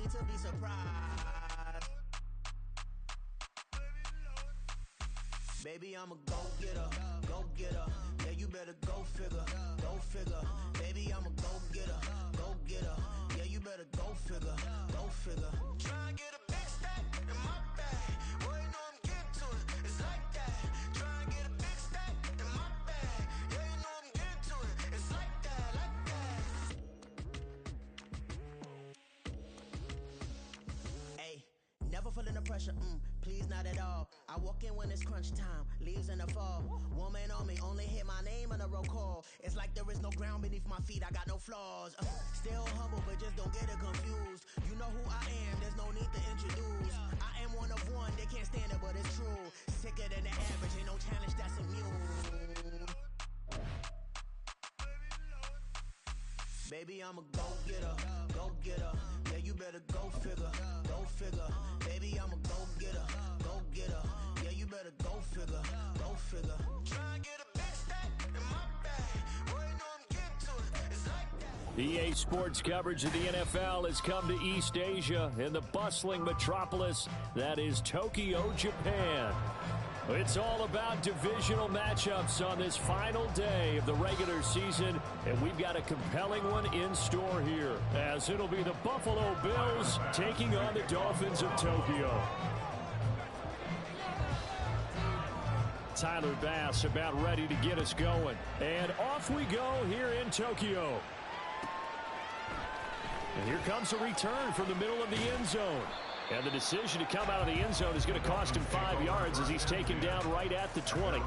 need to be surprised. Baby, I'm a go-getter, go-getter. Yeah, you better go figure, go figure. Baby, I'm a go-getter, go-getter. Yeah, you better go figure, go figure. Try and get a big stack in my bag. Boy, you know I'm getting to it. It's like that. Try and get a big stack in my bag. Yeah, you know I'm getting to it. It's like that, like that. Hey. Never feeling the pressure, please not at all. I walk in when it's crunch time, leaves in the fall. Woman on me, only hit my name on a roll call. It's like there is no ground beneath my feet, I got no flaws. Still humble, but just don't get it confused. You know who I am, there's no need to introduce. I am one of one, they can't stand it, but it's true. Sicker than the average, ain't no challenge that's immune. Baby, I'm a go-getter, go-getter. Yeah, you better go figure, go figure. Baby, I'm a go-getter, go-getter. Yeah, you better go figure, go figure. Try and get a big stack in my bag. Boy, you know I'm getting to it. It's like that. EA Sports coverage of the NFL has come to East Asia in the bustling metropolis that is Tokyo, Japan. It's all about divisional matchups on this final day of the regular season, and we've got a compelling one in store here, as it'll be the Buffalo Bills taking on the Dolphins of Tokyo. Tyler Bass about ready to get us going, and off we go here in Tokyo. And here comes a return from the middle of the end zone. And the decision to come out of the end zone is going to cost him 5 yards as he's taken down right at the 20.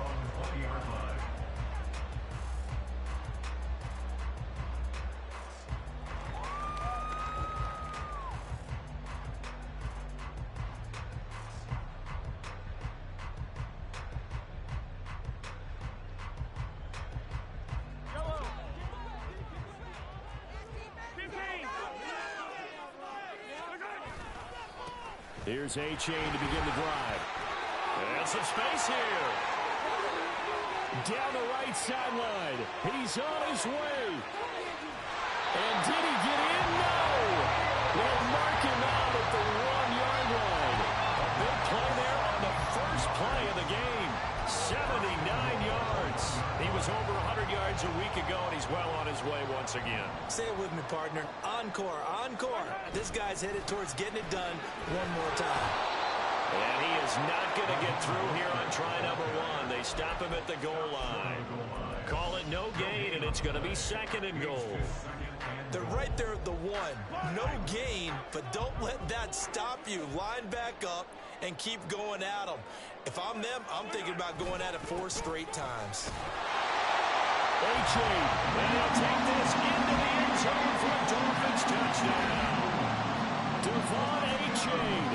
Here's A-Chain to begin the drive. And some space here. Down the right sideline. He's on his way. And did he get in? No. They'll mark him out at the 1-yard line. A big play there on the first play of the game. 79 yards. He was over 100 yards a week ago, and he's well on his way once again. Say it with me, partner. Encore, encore. This guy's headed towards getting it done one more time. And he is not going to get through here on try number 1. They stop him at the goal line. Call it no gain, and it's going to be 2nd and goal. They're right there at the 1. No gain, but don't let that stop you. Line back up and keep going at them. If I'm them, I'm thinking about going at it 4 straight times. A-Chain, and he'll take this into the end zone for a Dolphins touchdown. Devon A-Chain,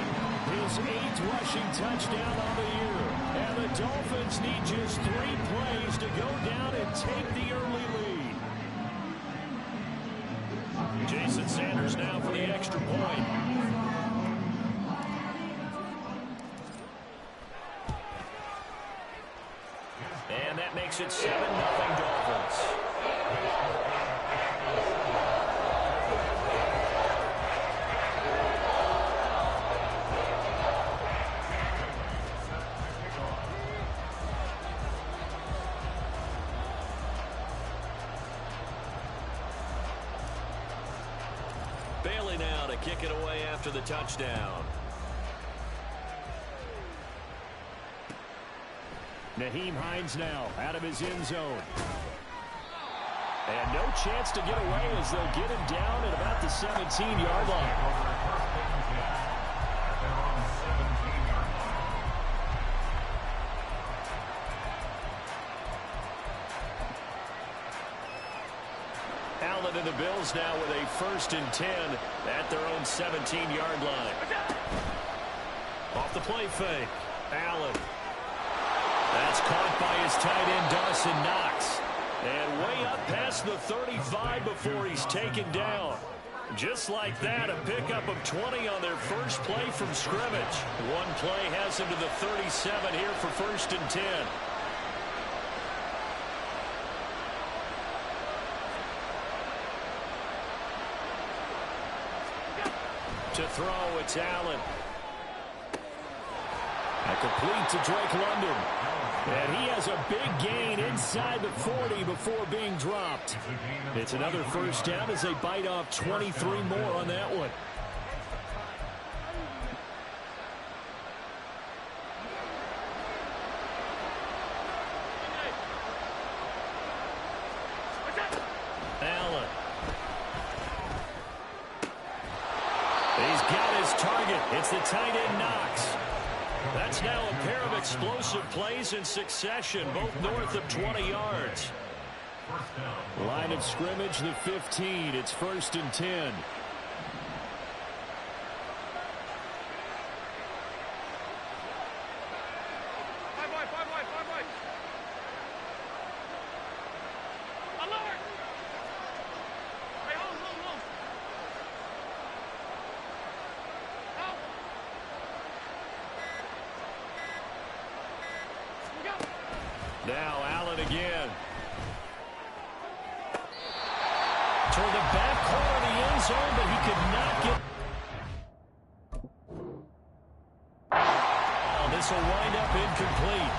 his 8th rushing touchdown on the year. And the Dolphins need just 3 plays to go down and take the early lead. Jason Sanders now for the extra point. And that makes it 7-0 Dolphins. Bailey now to kick it away after the touchdown. Naheem Hines now out of his end zone. And no chance to get away as they'll get him down at about the 17-yard line. Allen and the Bills now with a 1st and 10 at their own 17-yard line. Off the play fake. Allen. That's caught by his tight end, Dawson Knox. And way up past the 35 before he's taken down. Just like that, a pickup of 20 on their first play from scrimmage. One play has him to the 37 here for 1st and 10. To throw, it's Allen. A complete to Drake London. And he has a big gain inside the 40 before being dropped. It's another first down as they bite off 23 more on that one. Allen. He's got his target. It's the tight end Knox. That's now a pair of explosive plays in succession, both north of 20 yards. Line of scrimmage, the 15. It's 1st and 10. Now Allen again. Toward the back corner of the end zone, but he could not get. Oh, this will wind up incomplete.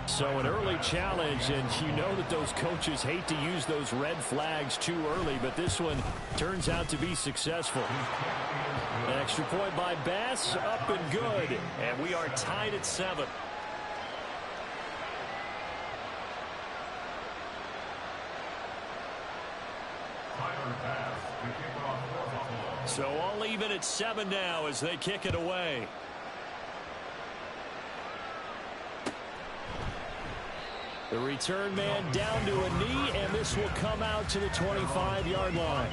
So an early challenge, and you know that those coaches hate to use those red flags too early, but this one turns out to be successful. An extra point by Bass, up and good, and we are tied at 7. So all even at 7 now as they kick it away. The return man down to a knee, and this will come out to the 25-yard line.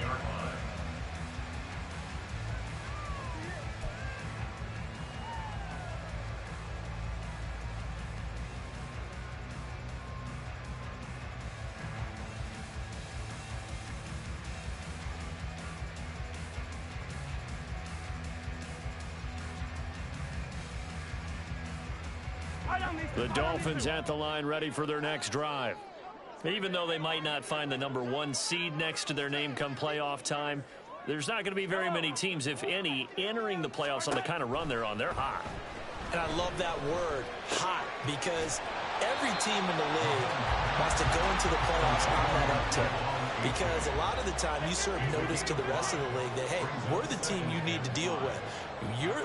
The Dolphins at the line ready for their next drive. Even though they might not find the number 1 seed next to their name come playoff time, there's not going to be very many teams, if any, entering the playoffs on the kind of run they're on. They're hot. And I love that word, hot, because every team in the league wants to go into the playoffs on that uptick. Because a lot of the time you serve notice to the rest of the league that, hey, we're the team you need to deal with.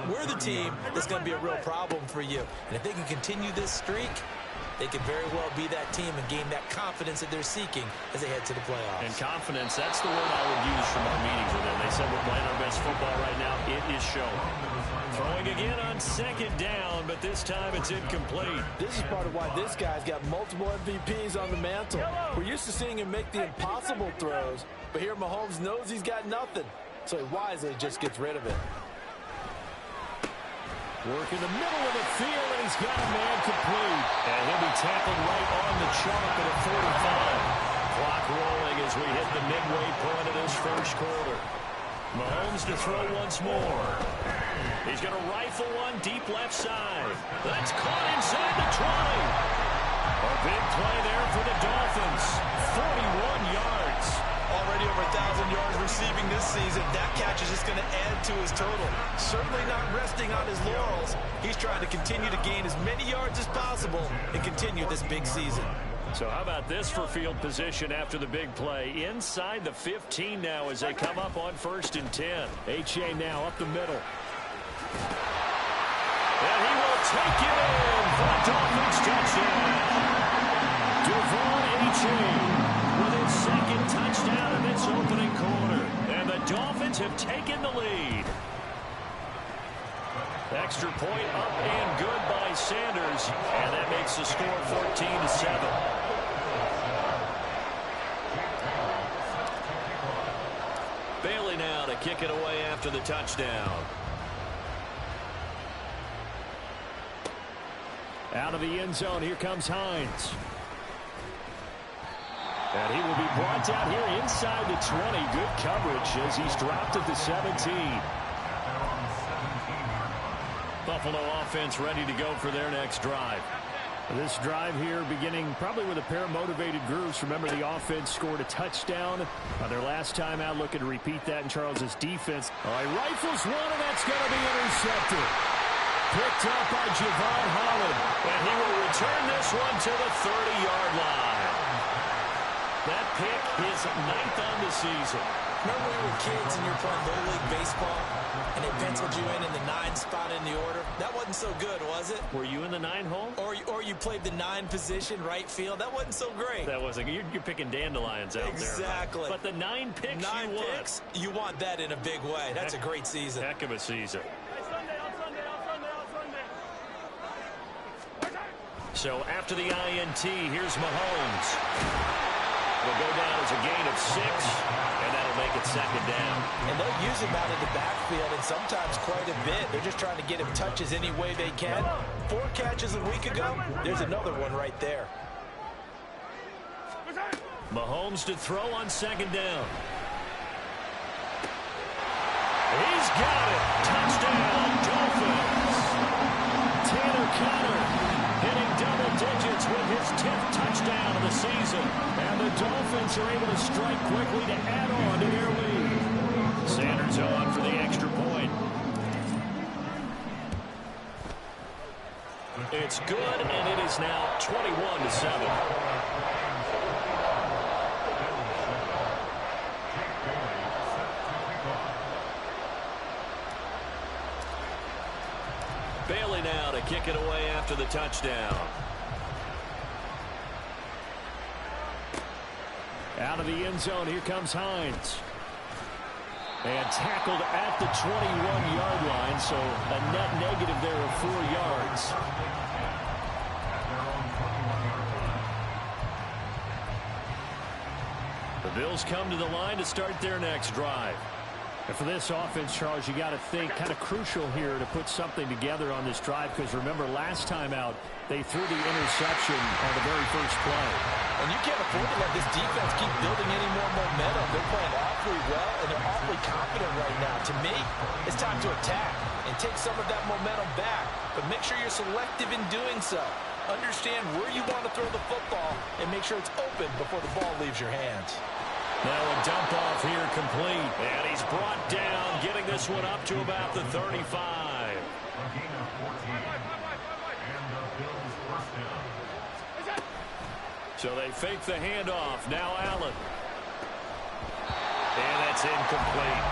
We're the team that's going to be a real problem for you. And if they can continue this streak, they could very well be that team and gain that confidence that they're seeking as they head to the playoffs. And confidence, that's the word I would use from our meetings with them. They said we're playing our best football right now. It is showing. Throwing again on 2nd down, but this time it's incomplete. This is part of why this guy's got multiple MVPs on the mantle. We're used to seeing him make the impossible throws, but here Mahomes knows he's got nothing, so he wisely just gets rid of it. Work in the middle of the field, and he's got a man complete. And he'll be tackled right on the chalk at a 45. Clock rolling as we hit the midway point of this first quarter. Mahomes to throw once more. He's going to rifle one deep left side. That's caught inside the 20. A big play there for the Dolphins. 41 yards. Already over 1,000 yards receiving this season. That catch is just going to add to his total. Certainly not resting on his laurels. He's trying to continue to gain as many yards as possible and continue this big season. So how about this for field position after the big play? Inside the 15 now as they come up on 1st and 10. H.A. now up the middle. And he will take it in for a Dolphins touchdown. Devon H.A. with his 2nd touchdown in this opening quarter. And the Dolphins have taken the lead. Extra point up and good by Sanders. And that makes the score 14-7. Bailey now to kick it away after the touchdown. Out of the end zone, here comes Hines. And he will be brought down here inside the 20. Good coverage as he's dropped at the 17. Buffalo offense ready to go for their next drive. This drive here beginning probably with a pair of motivated groups. Remember, the offense scored a touchdown on their last time out, looking to repeat that in Charles's defense. All right, rifles one, and that's going to be intercepted. Picked up by Javon Holland. And he will return this one to the 30-yard line. That pick is 9th on the season. Remember when we were kids and you were playing Little League Baseball and they penciled you in the 9 spot in the order? That wasn't so good, was it? Were you in the 9 hole? Or you played the 9 position, right field? That wasn't so great. That wasn't. You're picking dandelions out there. Exactly. But the 9 picks you want. You want that in a big way. That's a great season. Heck of a season. So after the INT, here's Mahomes. Will go down as a gain of 6, and that'll make it 2nd down. And they'll use him out of the backfield, and sometimes quite a bit. They're just trying to get him touches any way they can. 4 catches a week ago. There's another one right there. Mahomes to throw on 2nd down. He's got it. Touchdown, Dolphins. Tanner Conner hitting double digits with his 10th touchdown of the season. And the Dolphins are able to strike quickly to add on to their lead. Sanders on for the extra point. It's good, and it is now 21-7. Bailey now to kick it away after the touchdown. Out of the end zone, here comes Hines. And tackled at the 21-yard line, so a net negative there of 4 yards. The Bills come to the line to start their next drive. And for this offense, Charles, you got to think kind of crucial here to put something together on this drive, because remember, last time out, they threw the interception on the very first play. And you can't afford to let this defense keep building any more momentum. They're playing awfully well, and they're awfully confident right now. To me, it's time to attack and take some of that momentum back, but make sure you're selective in doing so. Understand where you want to throw the football and make sure it's open before the ball leaves your hands. Now a dump off here complete, and he's brought down, getting this one up to about the 35. So they fake the handoff. Now Allen. And that's incomplete.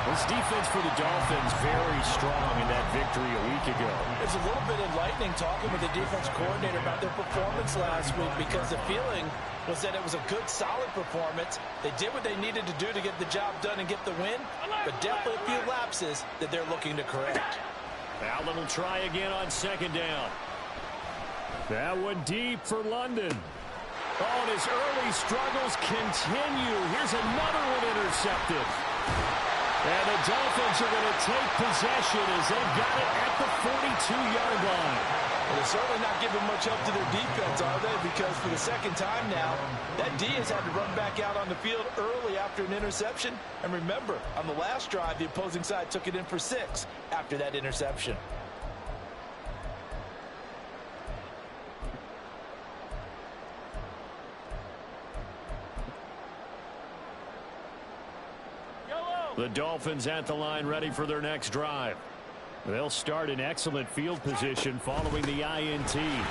This defense for the Dolphins very strong in that victory a week ago. It's a little bit enlightening talking with the defense coordinator about their performance last week, because the feeling was that it was a good, solid performance. They did what they needed to do to get the job done and get the win, but definitely a few lapses that they're looking to correct. Allen will try again on 2nd down. That one deep for London. Oh, and his early struggles continue. Here's another one intercepted. And the Dolphins are going to take possession as they've got it at the 42-yard line. Well, they're certainly not giving much help to their defense, are they? Because for the 2nd time now, that D has had to run back out on the field early after an interception. And remember, on the last drive, the opposing side took it in for 6 after that interception. The Dolphins at the line, ready for their next drive. They'll start in excellent field position following the INT. And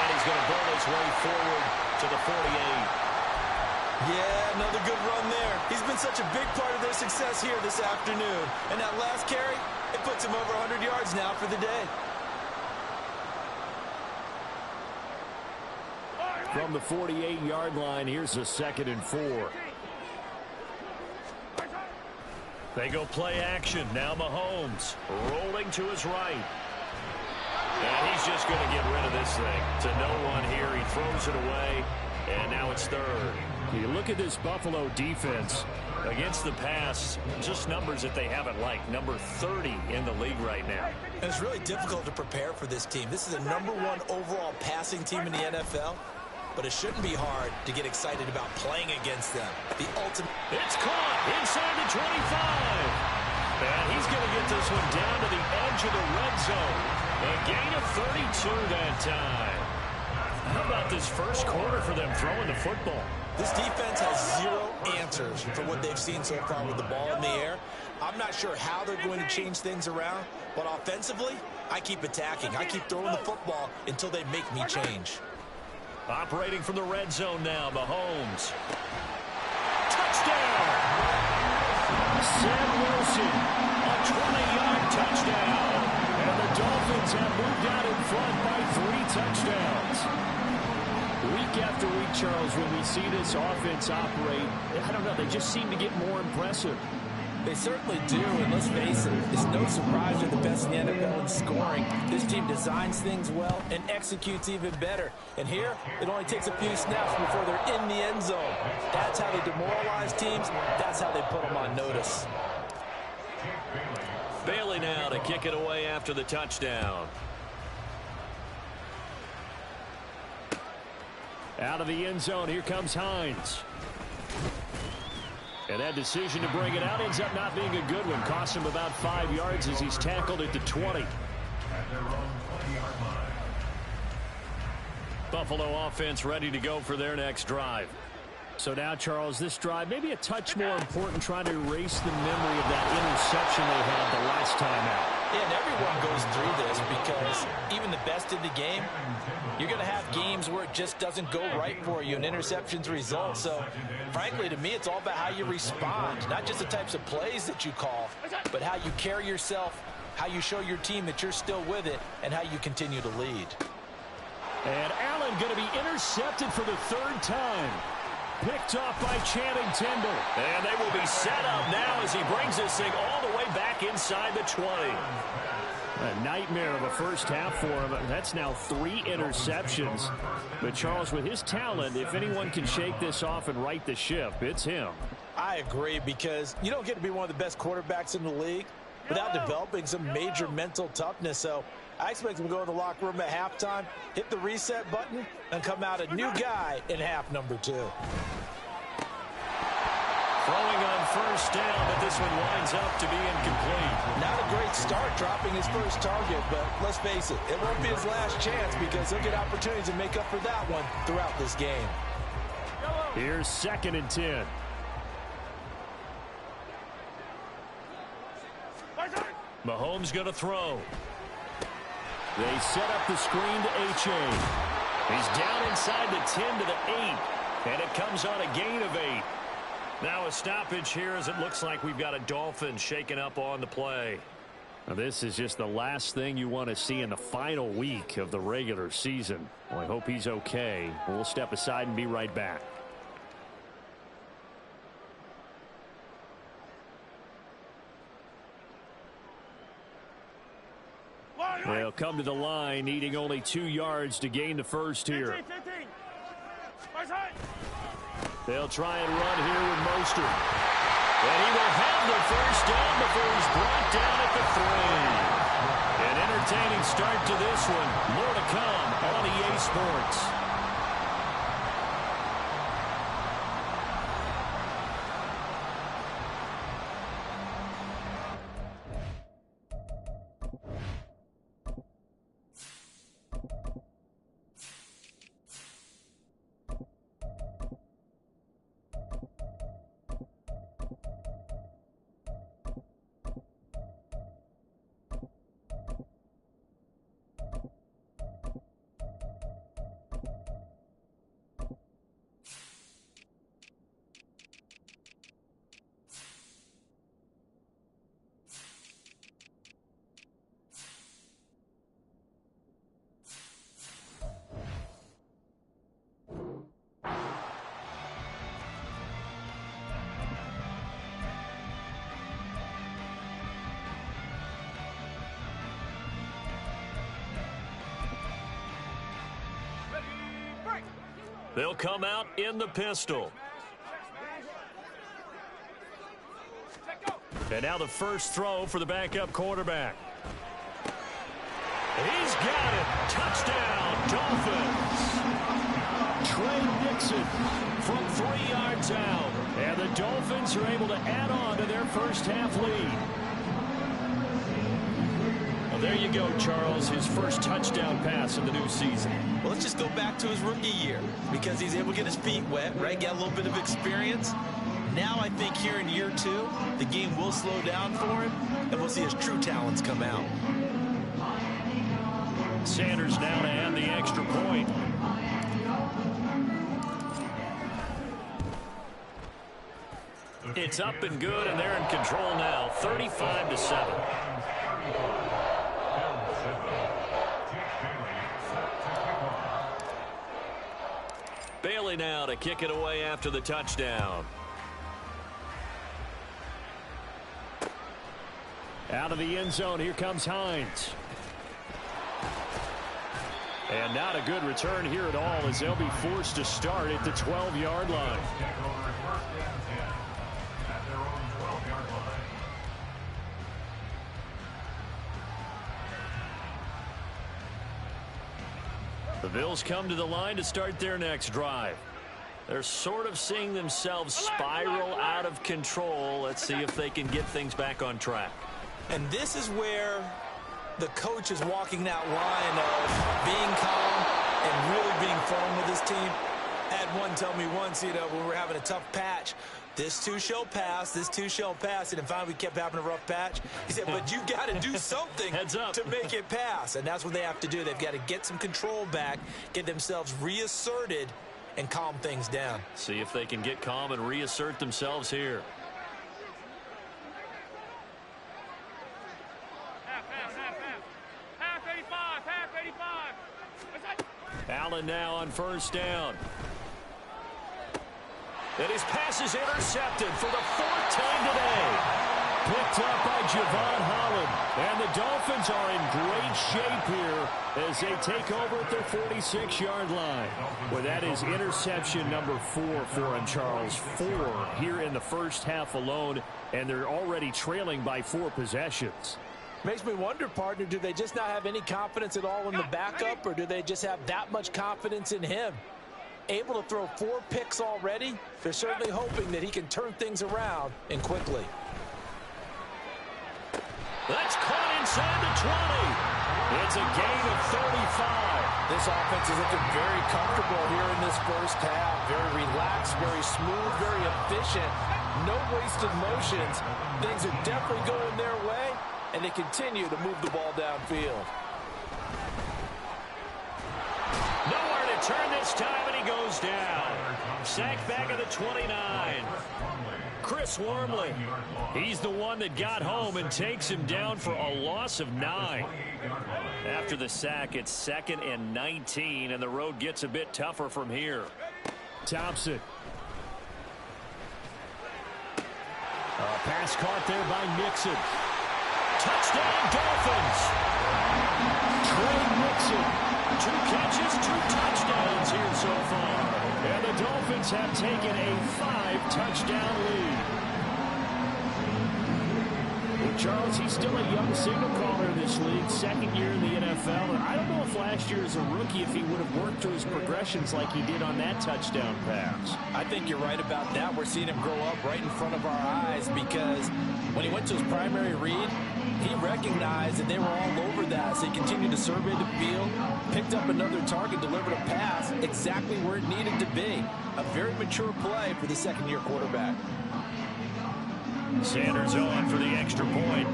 he's going to bowl his way forward to the 48. Yeah, another good run there. He's been such a big part of their success here this afternoon. And that last carry, it puts him over 100 yards now for the day. From the 48-yard line, here's a 2nd and 4. They go play action. Now Mahomes rolling to his right. And he's just going to get rid of this thing. To no one here. He throws it away. And now it's 3rd. You look at this Buffalo defense against the pass, just numbers that they haven't liked. Number 30 in the league right now. And it's really difficult to prepare for this team. This is the #1 overall passing team in the NFL. But it shouldn't be hard to get excited about playing against them. The ultimate. It's caught inside the 25. And he's going to get this one down to the edge of the red zone. A gain of 32 that time. How about this first quarter for them throwing the football? This defense has zero answers for what they've seen so far with the ball in the air. I'm not sure how they're going to change things around, but offensively, I keep attacking. I keep throwing the football until they make me change. Operating from the red zone now, Mahomes. Touchdown! Sam Wilson, a 20-yard touchdown. And the Dolphins have moved out in front by 3 touchdowns. Week after week, Charles, when we see this offense operate, I don't know, they just seem to get more impressive. They certainly do, and let's face it, it's no surprise they're the best in the NFL in scoring. This team designs things well and executes even better. And here, it only takes a few snaps before they're in the end zone. That's how they demoralize teams. That's how they put them on notice. Bailey now to kick it away after the touchdown. Out of the end zone, here comes Hines. And that decision to bring it out ends up not being a good one. Costs him about 5 yards as he's tackled at the 20. Buffalo offense ready to go for their next drive. So now, Charles, this drive maybe a touch more important, trying to erase the memory of that interception they had the last time out. Yeah, and everyone goes through this because even the best in the game, you're going to have games where it just doesn't go right for you and interceptions result. So, frankly, to me, it's all about how you respond, not just the types of plays that you call, but how you carry yourself, how you show your team that you're still with it, and how you continue to lead. And Allen going to be intercepted for the 3rd time. Picked off by Channing Tindall. And they will be set up now as he brings this thing all the way back inside the 20. A nightmare of a first half for him. That's now 3 interceptions. But Charles, with his talent, if anyone can shake this off and right the ship, it's him. I agree, because you don't get to be one of the best quarterbacks in the league without developing some major mental toughness. So I expect him to go in the locker room at halftime, hit the reset button, and come out a new guy in half number 2. Throwing on first down, but this one winds up to be incomplete. Not a great start dropping his first target, but let's face it, it won't be his last chance because he'll get opportunities to make up for that one throughout this game. Here's 2nd and 10. Mahomes going to throw. They set up the screen to H.A. He's down inside the 10 to the 8, and it comes on a gain of 8. Now a stoppage here as it looks like we've got a Dolphins shaking up on the play. Now this is just the last thing you want to see in the final week of the regular season. Well, I hope he's okay. We'll step aside and be right back. They'll come to the line, needing only 2 yards to gain the first here. They'll try and run here with Mostert. And he will have the first down before he's brought down at the 3. An entertaining start to this one. More to come on EA Sports. They'll come out in the pistol. And now the first throw for the backup quarterback. He's got it. Touchdown, Dolphins. Trey Nixon from 3 yards out. And the Dolphins are able to add on to their first half lead. Well, there you go, Charles, his first touchdown pass of the new season. Well, let's just go back to his rookie year because he's able to get his feet wet, right? Get a little bit of experience. Now I think here in year 2, the game will slow down for him, and we'll see his true talents come out. Sanders now to add the extra point. It's up and good, and they're in control now, 35-7. Bailey now to kick it away after the touchdown. Out of the end zone, here comes Hines. And not a good return here at all as they'll be forced to start at the 12-yard line. The Bills come to the line to start their next drive. They're sort of seeing themselves spiral out of control. Let's see if they can get things back on track. And this is where the coach is walking that line of being calm and really being firm with his team. I had one tell me once, when we were having a tough patch, this too shall pass, this too shall pass. And finally we kept having a rough patch. He said, but you got to do something to make it pass. And that's what they have to do. They've got to get some control back, get themselves reasserted, and calm things down. See if they can get calm and reassert themselves here. Allen now on first down. And his pass is intercepted for the 4th time today. Picked up by Javon Holland. And the Dolphins are in great shape here as they take over at their 46-yard line. Well, that is interception number 4 for him, Charles. 4 here in the first half alone, and they're already trailing by 4 possessions. Makes me wonder, partner, do they just not have any confidence at all in the backup, or do they just have that much confidence in him? Able to throw 4 picks already, they're certainly hoping that he can turn things around and quickly. That's caught inside the 20. It's a gain of 35. This offense is looking very comfortable here in this first half. Very relaxed, very smooth, very efficient. No wasted motions. Things are definitely going their way, and they continue to move the ball downfield. Nowhere to turn this time, and he goes down. Sacked back at the 29. Chris Wormley, he's the one that got home and takes him down for a loss of 9. After the sack, it's 2nd and 19, and the road gets a bit tougher from here. Thompson. Pass caught there by Nixon. Touchdown, Dolphins. Trey Nixon. 2 catches, 2 touchdowns here so far. And the Dolphins have taken a 5-touchdown lead. Well, Charles, he's still a young signal caller in this league, 2nd year in the NFL. And I don't know if last year as a rookie, if he would have worked through his progressions like he did on that touchdown pass. I think you're right about that. We're seeing him grow up right in front of our eyes because when he went to his primary read, he recognized that they were all over that, so he continued to survey the field, picked up another target, delivered a pass exactly where it needed to be. A very mature play for the 2nd-year quarterback. Sanders on for the extra point.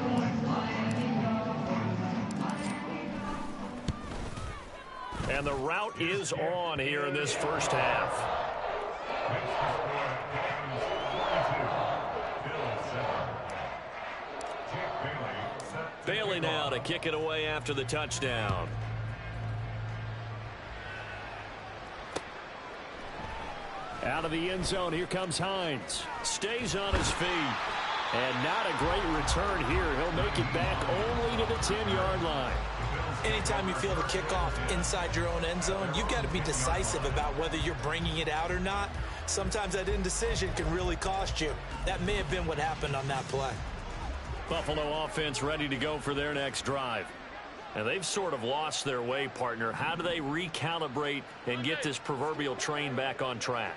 And the route is on here in this first half. Bailey now to kick it away after the touchdown. Out of the end zone, here comes Hines. Stays on his feet. And not a great return here. He'll make it back only to the 10-yard line. Anytime you feel the kickoff inside your own end zone, you've got to be decisive about whether you're bringing it out or not. Sometimes that indecision can really cost you. That may have been what happened on that play. Buffalo offense ready to go for their next drive. And they've sort of lost their way, partner. How do they recalibrate and get this proverbial train back on track?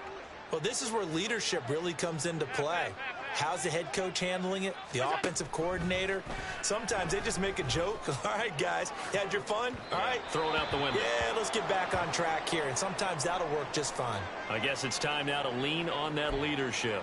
Well, this is where leadership really comes into play. How's the head coach handling it? The offensive coordinator? Sometimes they just make a joke. All right, guys, you had your fun? All right. Throw it out the window. Yeah, let's get back on track here, and sometimes that'll work just fine. I guess it's time now to lean on that leadership.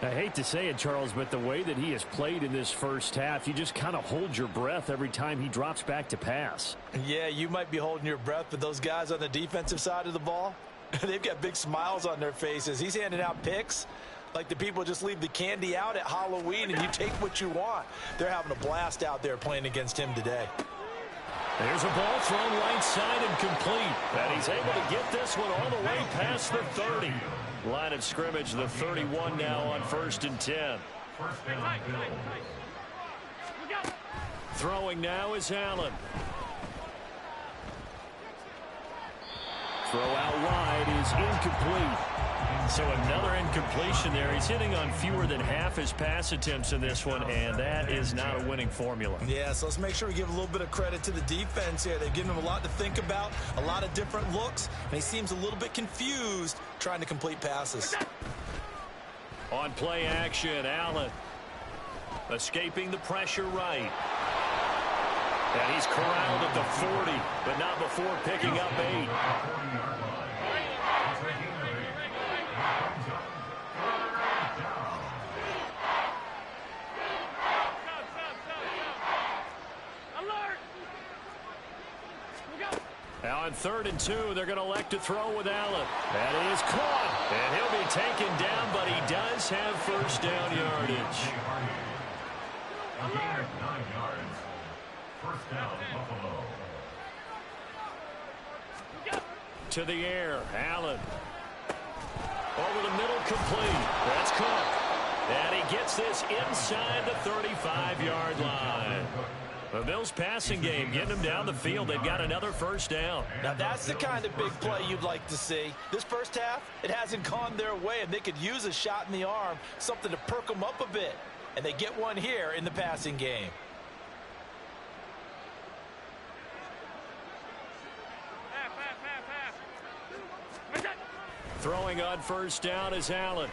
I hate to say it, Charles, but the way that he has played in this first half, you just kind of hold your breath every time he drops back to pass. Yeah, you might be holding your breath, but those guys on the defensive side of the ball, they've got big smiles on their faces. He's handing out picks like the people just leave the candy out at Halloween and you take what you want. They're having a blast out there playing against him today. There's a ball thrown right side and complete. And he's able to get this one all the way past the 30. Line of scrimmage, the 31 now on 1st and 10. Throwing now is Allen. Throw out wide is incomplete. So another incompletion there. He's hitting on fewer than half his pass attempts in this one, and that is not a winning formula. Yeah, so let's make sure we give a little bit of credit to the defense here. They've given him a lot to think about, a lot of different looks, and he seems a little bit confused trying to complete passes. On play action, Allen escaping the pressure right. And he's corralled at the 40, but not before picking up 8. Now on 3rd and 2, they're going to elect to throw with Allen. That is caught, and he'll be taken down, but he does have first down yardage. First down, Buffalo. To the air, Allen. Over the middle, complete. That's Cook. And he gets this inside the 35-yard line. The Bills' passing game getting them down the field. They've got another first down. Now, that's the kind of big play you'd like to see. This first half, it hasn't gone their way, and they could use a shot in the arm, something to perk them up a bit. And they get one here in the passing game. Throwing on first down is Allen.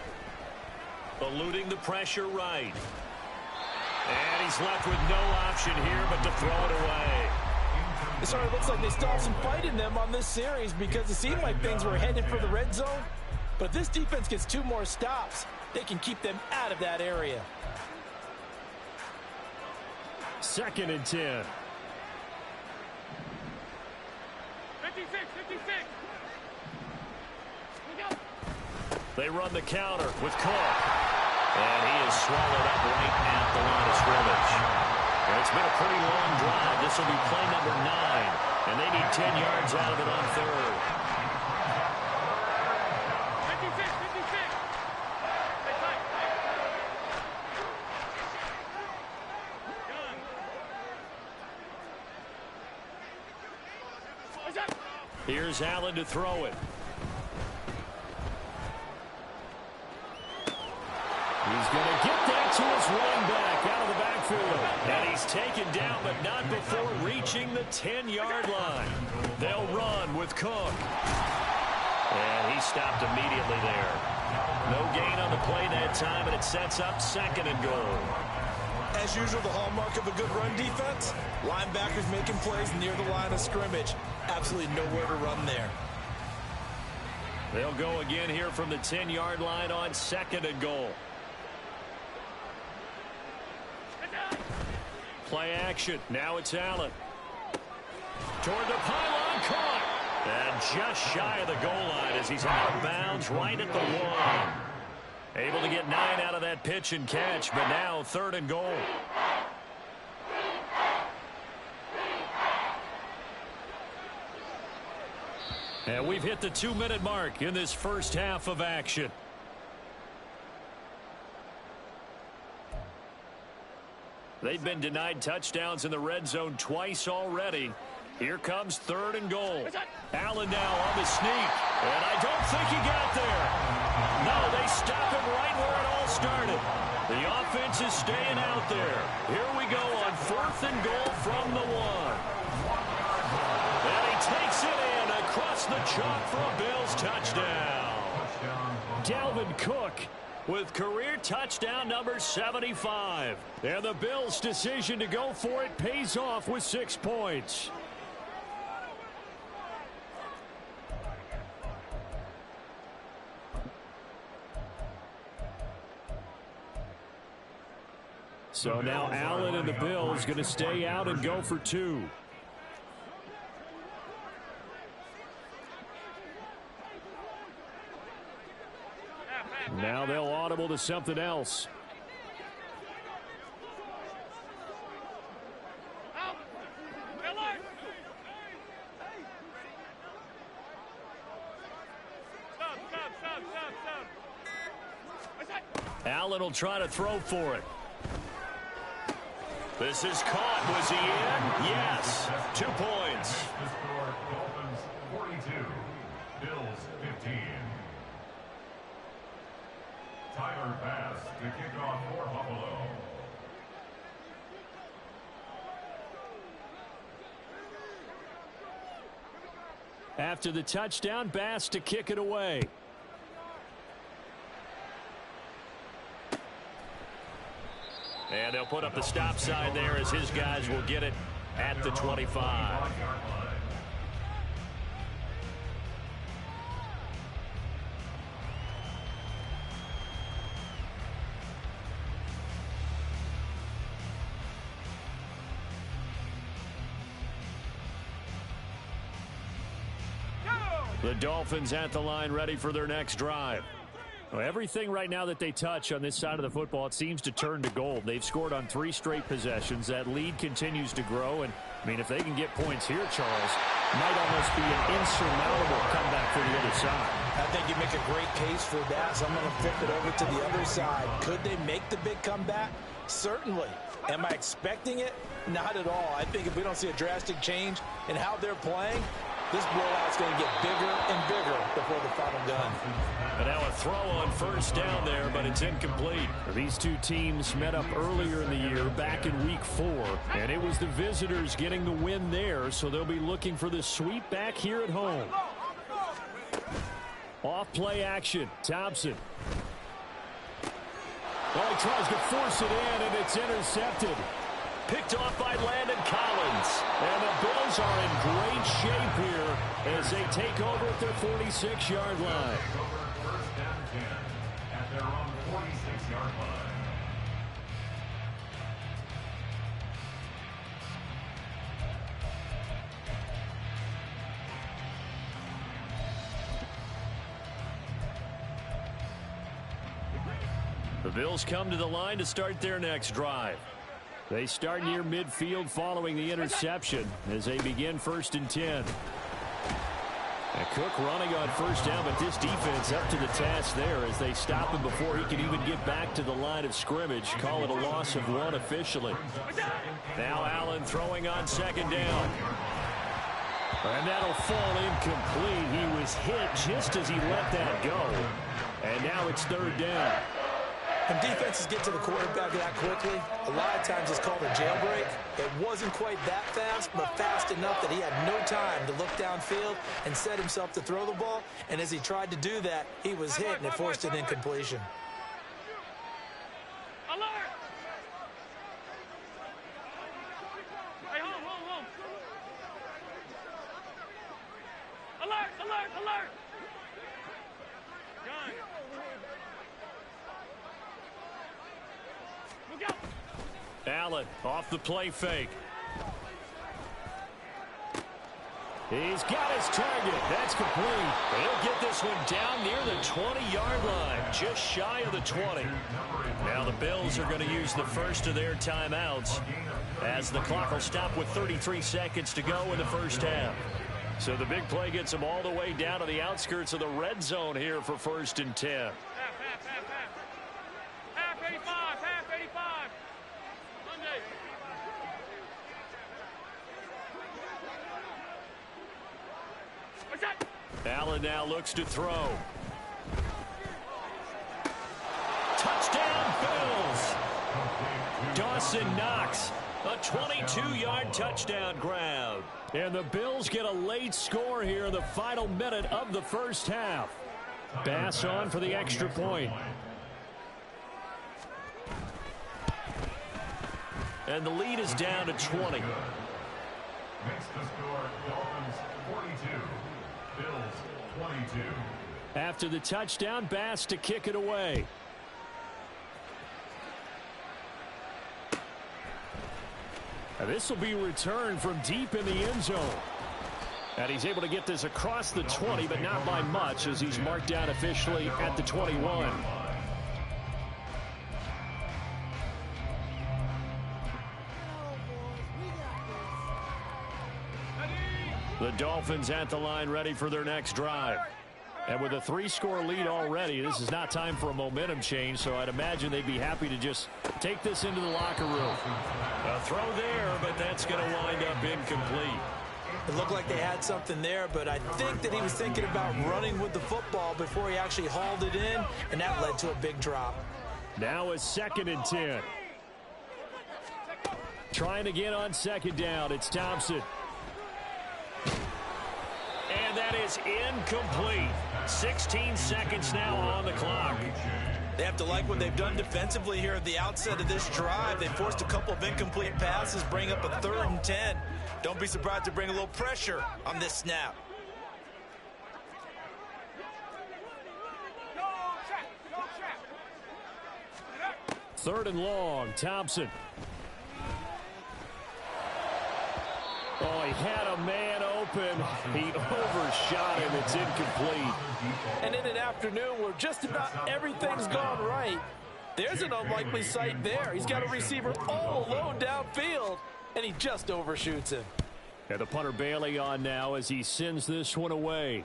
Eluding the pressure right. And he's left with no option here but to throw it away. It sort of looks like they still have some fight in them on this series because it seemed like things were headed for the red zone. But if this defense gets 2 more stops, they can keep them out of that area. 2nd and 10. 56. They run the counter with Cook. And he is swallowed up right at the line of scrimmage. And it's been a pretty long drive. This will be play number 9. And they need 10 yards out of it on 3rd. 56. Here's Allen to throw it. He's going to get that to his running back out of the backfield. And he's taken down, but not before reaching the 10-yard line. They'll run with Cook. And he stopped immediately there. No gain on the play that time, and it sets up 2nd and goal. As usual, the hallmark of a good run defense, linebackers making plays near the line of scrimmage. Absolutely nowhere to run there. They'll go again here from the 10-yard line on 2nd and goal. Play action. Now it's Allen. Toward the pylon, caught. And just shy of the goal line as he's out of bounds right at the 1. Able to get 9 out of that pitch and catch, but now 3rd and goal. And we've hit the 2-minute mark in this first half of action. They've been denied touchdowns in the red zone twice already. Here comes 3rd and goal. Allen now on the sneak. And I don't think he got there. No, they stop him right where it all started. The offense is staying out there. Here we go on 4th and goal from the 1. And he takes it in across the chalk for a Bills touchdown. Dalvin Cook with career touchdown number 75. And the Bills' decision to go for it pays off with 6 points. So now Allen and the Bills going to stay out and go for 2. Now they'll audible to something else. Allen will try to throw for it. This is caught. Was he in? Yes. 2 points. The score, Dolphins 42, Bills 15. Tyler Bass to kick off for Buffalo. After the touchdown, Bass to kick it away. And they'll put up the stop sign there as his guys will get it at the 25. The Dolphins at the line ready for their next drive. Well, everything right now that they touch on this side of the football, it seems to turn to gold. They've scored on 3 straight possessions. That lead continues to grow. And, I mean, if they can get points here, Charles, might almost be an insurmountable comeback for the other side. I think you make a great case for that. So I'm going to flip it over to the other side. Could they make the big comeback? Certainly. Am I expecting it? Not at all. I think if we don't see a drastic change in how they're playing, this blowout's going to get bigger and bigger before the final gun. And now a throw on first down there, but it's incomplete. These two teams met up earlier in the year, back in week 4, and it was the visitors getting the win there, so they'll be looking for the sweep back here at home. Off play action, Thompson. Well, he tries to force it in, and it's intercepted. Picked off by Landon Collins. And the Bills are in great shape here as they take over at their 46-yard line. First down 10 at their own 46-yard line. The Bills come to the line to start their next drive. They start near midfield following the interception as they begin 1st and 10. And Cook running on first down, but this defense up to the task there as they stop him before he can even get back to the line of scrimmage. Call it a loss of 1 officially. Now Allen throwing on 2nd down. And that'll fall incomplete. He was hit just as he let that go. And now it's 3rd down. When defenses get to the quarterback that quickly, a lot of times it's called a jailbreak. It wasn't quite that fast, but fast enough that he had no time to look downfield and set himself to throw the ball. And as he tried to do that, he was hit, and it forced an incompletion. Alert! Hey, home. Alert! Gun. Look out! Allen off the play fake. He's got his target. That's complete. He'll get this one down near the 20-yard line, just shy of the 20. Now the Bills are going to use the first of their timeouts as the clock will stop with 33 seconds to go in the first half. So the big play gets them all the way down to the outskirts of the red zone here for 1st and 10. Half 85. Monday. What's that? Allen now looks to throw. Touchdown, Bills! Dawson Knox, a 22-yard touchdown grab. And the Bills get a late score here in the final minute of the first half. Bass on for the extra point. And the lead is down to 20. Makes the score Dolphins 42, Bills 22. After the touchdown, Bass to kick it away. This will be returned from deep in the end zone. And he's able to get this across the 20, but not by much, as he's marked down officially at the 21. The Dolphins at the line ready for their next drive. And with a 3-score lead already, this is not time for a momentum change, so I'd imagine they'd be happy to just take this into the locker room. A throw there, but that's going to wind up incomplete. It looked like they had something there, but I think that he was thinking about running with the football before he actually hauled it in, and that led to a big drop. Now a 2nd and 10. Trying again on 2nd down. It's Thompson. And that is incomplete. 16 seconds now on the clock. They have to like what they've done defensively here at the outset of this drive. They forced a couple of incomplete passes, bring up a 3rd and 10. Don't be surprised to bring a little pressure on this snap. Third and long, Thompson. Oh, he had a man open. He overshot him. It's incomplete. And in an afternoon where just about everything's gone right, there's an unlikely sight there. He's got a receiver all alone downfield, and he just overshoots him. And the punter Bailey on now as he sends this one away.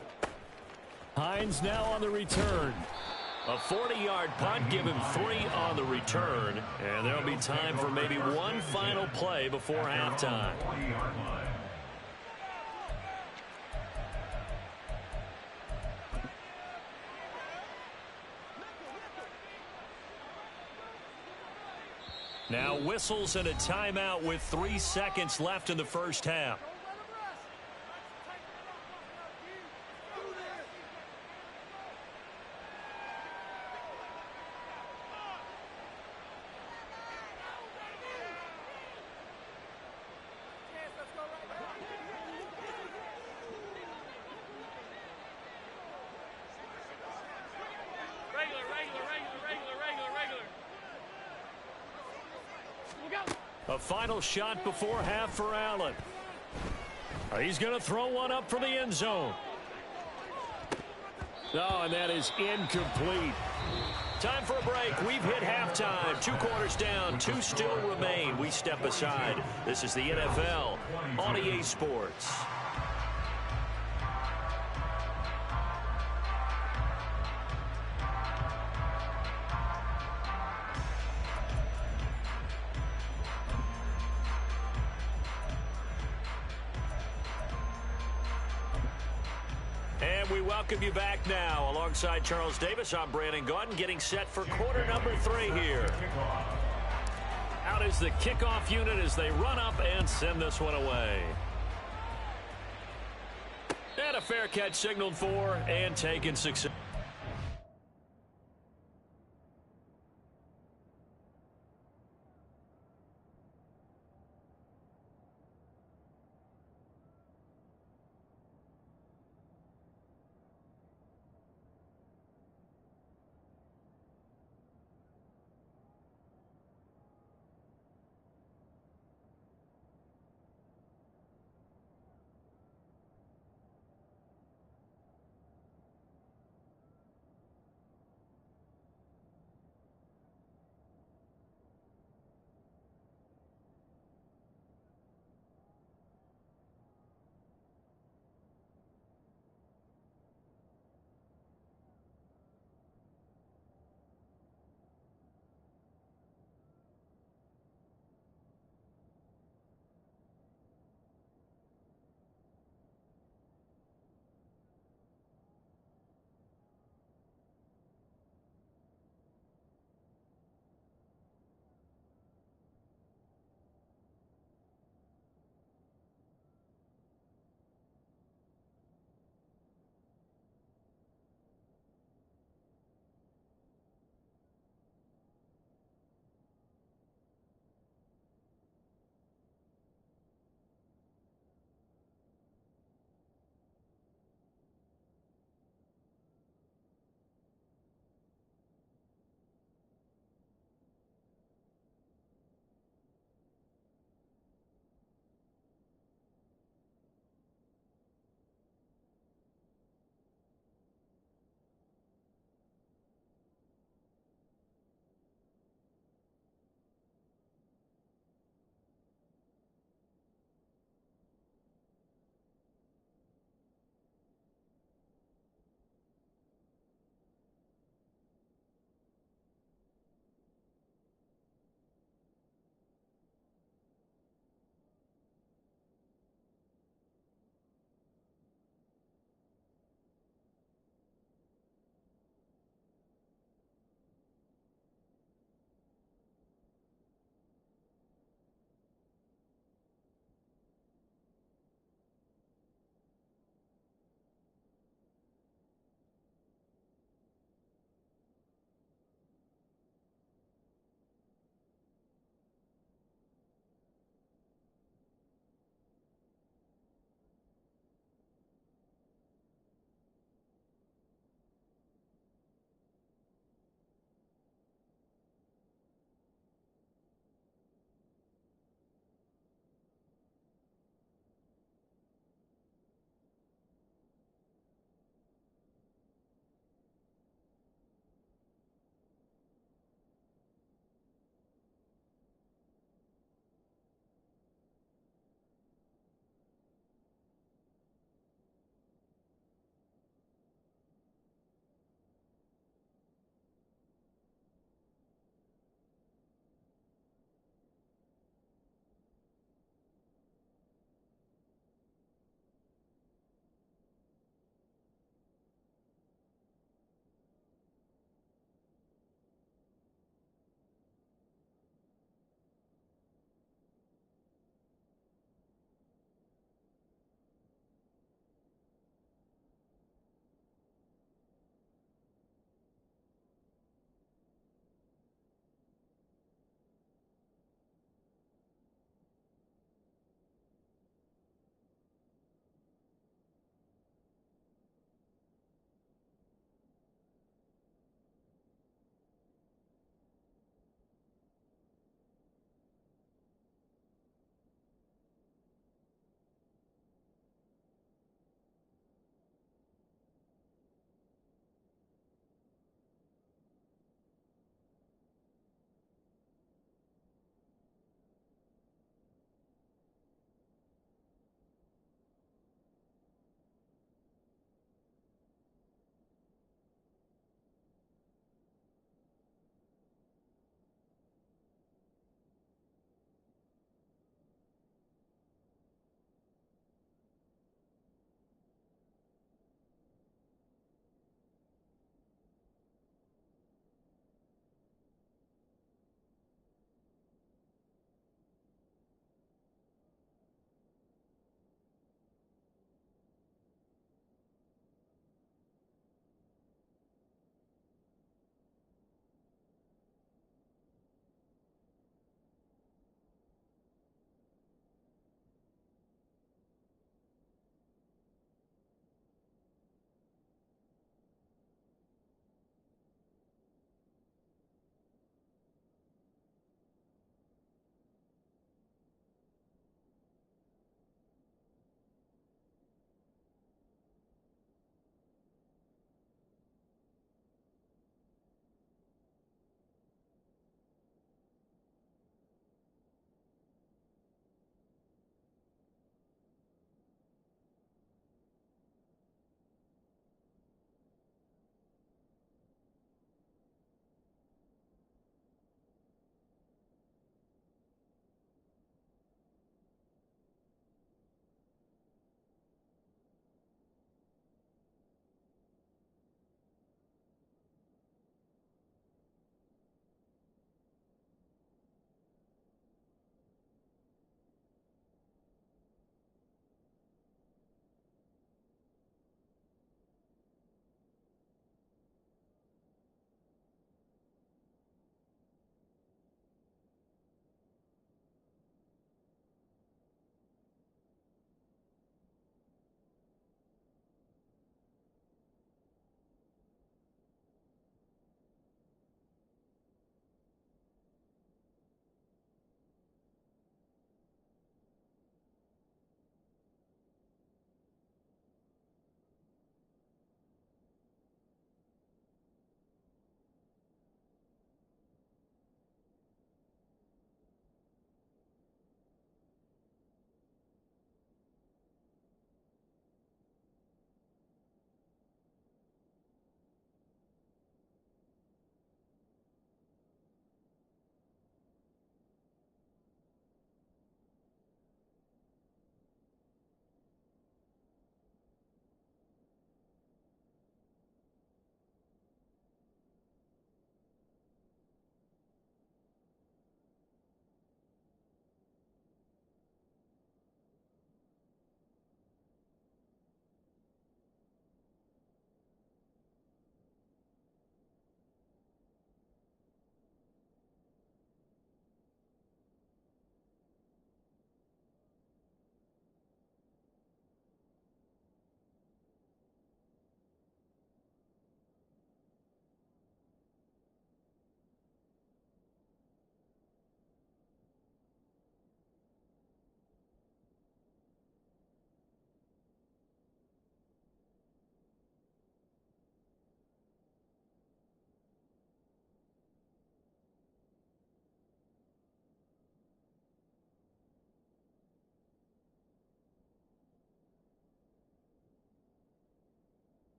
Hines now on the return. A 40-yard punt, give him 3 on the return, and there'll be time for maybe one final play before halftime. Now whistles and a timeout with 3 seconds left in the first half. A final shot before half for Allen. He's going to throw one up for the end zone. Oh, and that is incomplete. Time for a break. We've hit halftime. 2 quarters down. 2 still remain. We step aside. This is the NFL on EA Sports. And we welcome you back now. Alongside Charles Davis, I'm Brandon Gaudin, getting set for quarter number 3 here. Out is the kickoff unit as they run up and send this one away. And a fair catch signaled for and taken success.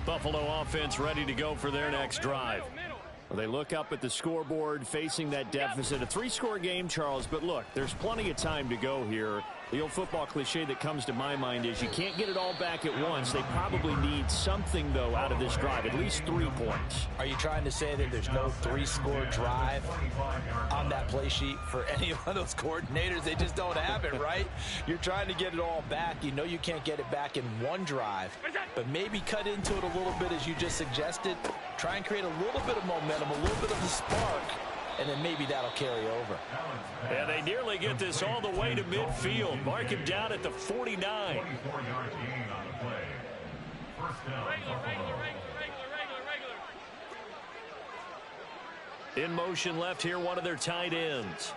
Buffalo offense ready to go for their next drive. Well, they look up at the scoreboard facing that deficit. A 3-score game, Charles, but look, there's plenty of time to go here. The old football cliche that comes to my mind is you can't get it all back at once. They probably need something, though, out of this drive, at least 3 points. Are you trying to say that there's no 3-score drive on that play sheet for any one of those coordinators? They just don't have it, right? You're trying to get it all back. You know you can't get it back in one drive, but maybe cut into it a little bit as you just suggested. Try and create a little bit of momentum, a little bit of a spark, and then maybe that'll carry over. And they nearly get this all the way to midfield. Mark him down at the 49. 24-yard gain on the play. First down, Buffalo. In motion left here, one of their tight ends.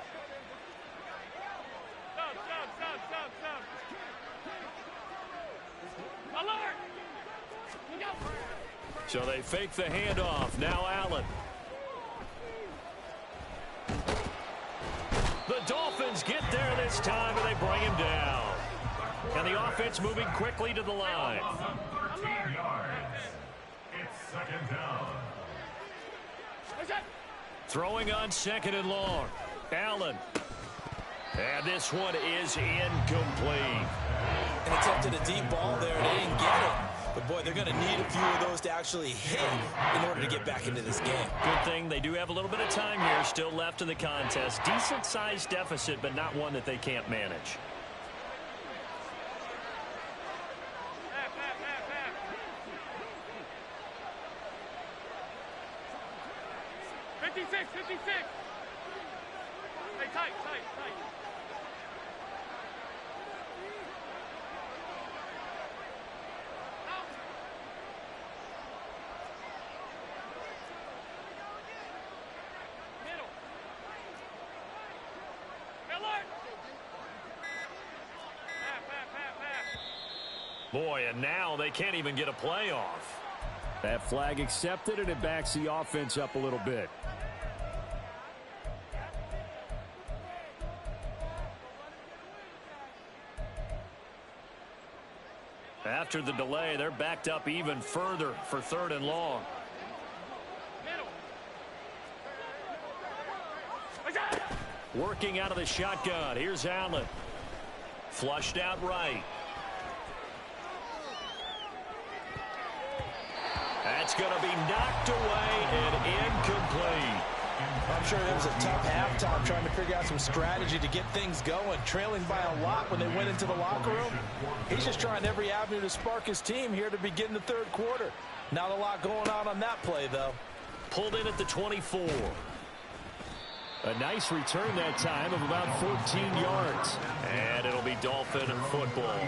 So they fake the handoff. Now Allen. The Dolphins get there this time, and they bring him down. And the offense moving quickly to the line. 13 yards. It's second down. Throwing on 2nd and long. Allen. And this one is incomplete. And attempted a deep ball there. They didn't get it. But, boy, they're going to need a few of those to actually hit in order to get back into this game. Good thing they do have a little bit of time here still left in the contest. Decent-sized deficit, but not one that they can't manage. Hey, tight. Boy, and now they can't even get a play off. That flag accepted, and it backs the offense up a little bit. After the delay, they're backed up even further for 3rd and long. Working out of the shotgun. Here's Allen. Flushed out right. That's going to be knocked away and incomplete. I'm sure it was a tough halftime trying to figure out some strategy to get things going. Trailing by a lot when they went into the locker room. He's just trying every avenue to spark his team here to begin the 3rd quarter. Not a lot going on that play, though. Pulled in at the 24. A nice return that time of about 14 yards. And it'll be Dolphin football.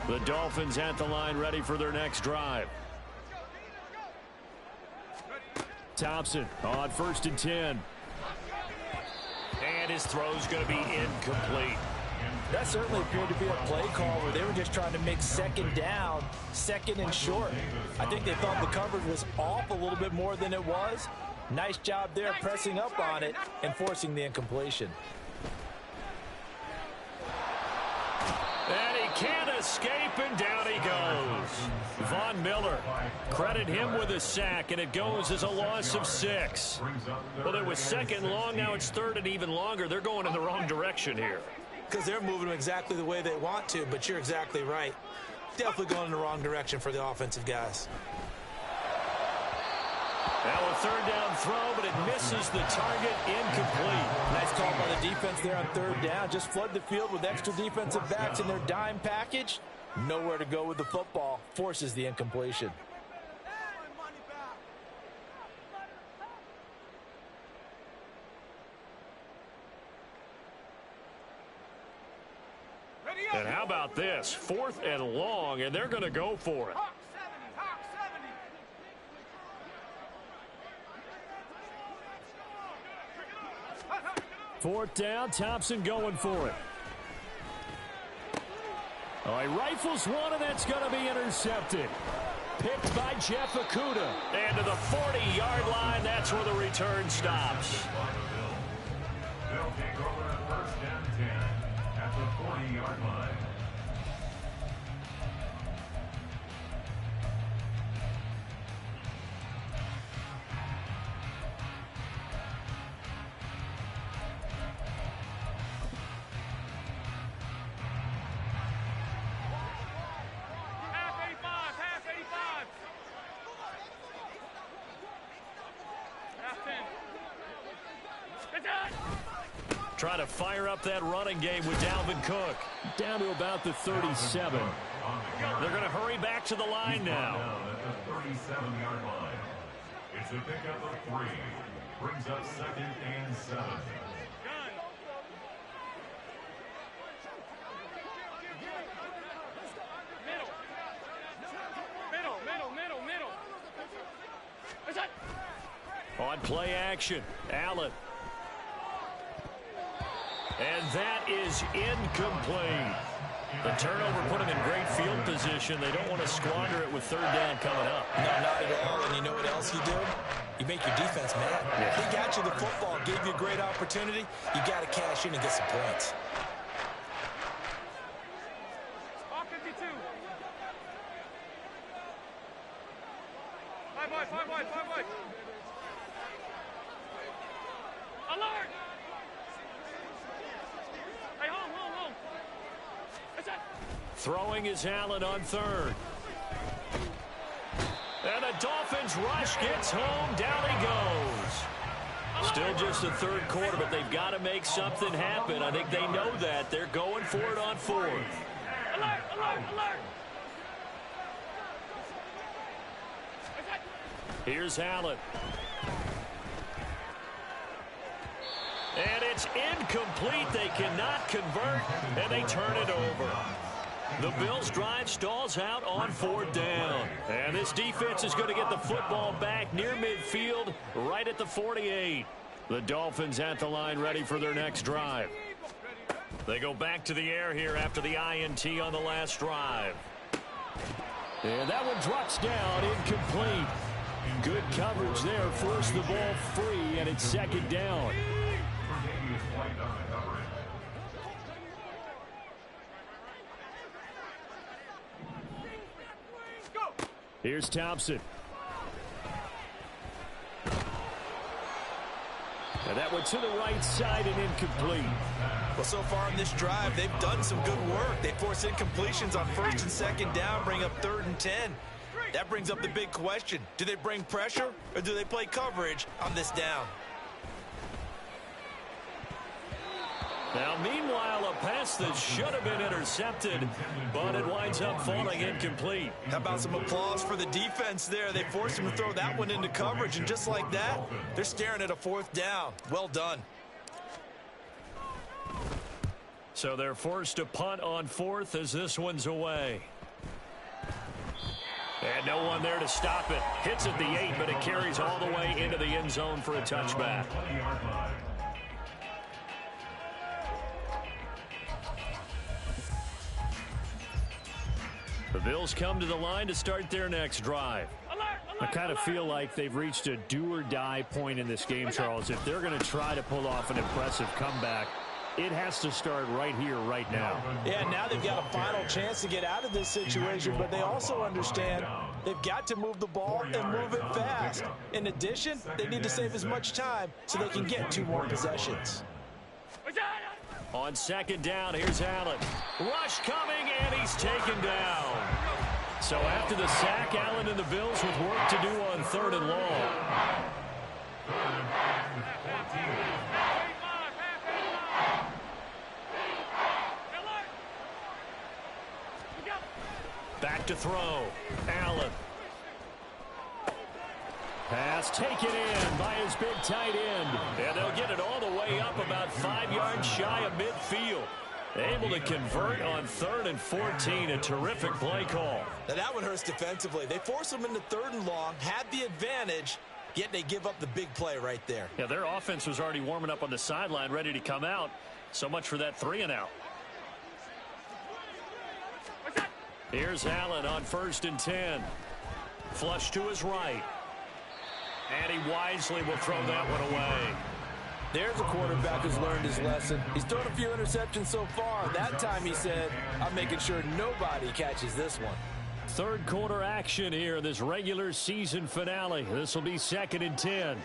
The Dolphins at the line ready for their next drive. Thompson on 1st and 10. And his throw's going to be incomplete. That certainly appeared to be a play call where they were just trying to make 2nd down, 2nd and short. I think they thought the coverage was off a little bit more than it was. Nice job there pressing up on it and forcing the incompletion. And he can't escape, and down he goes. Von Miller, credit him with a sack, and it goes as a loss of 6. Well, it was 2nd long, now it's 3rd and even longer. They're going in the wrong direction here. Because they're moving exactly the way they want to, but you're exactly right. Definitely going in the wrong direction for the offensive guys. Now a 3rd down throw, but it misses the target, incomplete. Nice call by the defense there on 3rd down. Just flood the field with extra defensive backs in their dime package. Nowhere to go with the football. Forces the incompletion. And how about this? 4th and long, and they're going to go for it. 4th down, Thompson going for it. Oh, he rifles one, and that's going to be intercepted. picked by Jeff Okudah. And to the 40-yard line, that's where the return stops. They'll take over first and 10 at the 40-yard line. Trying to fire up that running game with Dalvin Cook. Down to about the 37. They're going to hurry back to the line now. At the 37-yard line. It's a pickup of 3. Brings up 2nd and 7. Middle. On play action, Allen. And that is incomplete. The turnover put them in great field position. They don't want to squander it with 3rd down coming up. No, not at all. And you know what else you do? You make your defense mad. Yeah. They got you the football, gave you a great opportunity. You got to cash in and get some points. All 52. 5 wide. Alert! Hey, home. That's it. Throwing is Allen on 3rd. And the Dolphins rush gets home. Down he goes. Still just the 3rd quarter, but they've got to make something happen. I think they know that. They're going for it on 4th. Alert! Here's Allen. And it's incomplete. They cannot convert, and they turn it over. The Bills' drive stalls out on 4th down. And this defense is going to get the football back near midfield, right at the 48. The Dolphins at the line ready for their next drive. They go back to the air here after the INT on the last drive. And that one drops down, incomplete. Good coverage there, forced the ball free, and it's 2nd down. Here's Thompson. And that one to the right side and incomplete. Well, so far in this drive, they've done some good work. They force incompletions on 1st and 2nd down, bring up 3rd and 10. That brings up the big question. Do they bring pressure or do they play coverage on this down? Now, meanwhile, a pass that should have been intercepted, but it winds up falling incomplete. How about some applause for the defense there? They forced him to throw that one into coverage, and just like that, they're staring at a 4th down. Well done. So they're forced to punt on 4th as this one's away. And no one there to stop it. Hits at the 8, but it carries all the way into the end zone for a touchback. The Bills come to the line to start their next drive. I kind of feel like they've reached a do-or-die point in this game, Charles. If they're going to try to pull off an impressive comeback, it has to start right here, right now. Yeah, now they've got a final chance to get out of this situation, but they also understand they've got to move the ball and move it fast. In addition, they need to save as much time so they can get 2 more possessions. On 2nd down, here's Allen. Rush coming, and he's taken down. So after the sack, Allen and the Bills with work to do on 3rd and long. Back to throw. Allen. Pass taken in by his big tight end. And they'll get it all the way up about 5 yards shy of midfield. Able to convert on 3rd and 14. A terrific play call. Now that one hurts defensively. They force them into 3rd and long, had the advantage, yet they give up the big play right there. Yeah, their offense was already warming up on the sideline, ready to come out. So much for that 3 and out. Here's Allen on 1st and 10. Flush to his right. And he wisely will throw that one away. There's a quarterback who's learned his lesson. He's thrown a few interceptions so far. That time he said, I'm making sure nobody catches this one. Third quarter action here, this regular season finale. This will be 2nd and 10.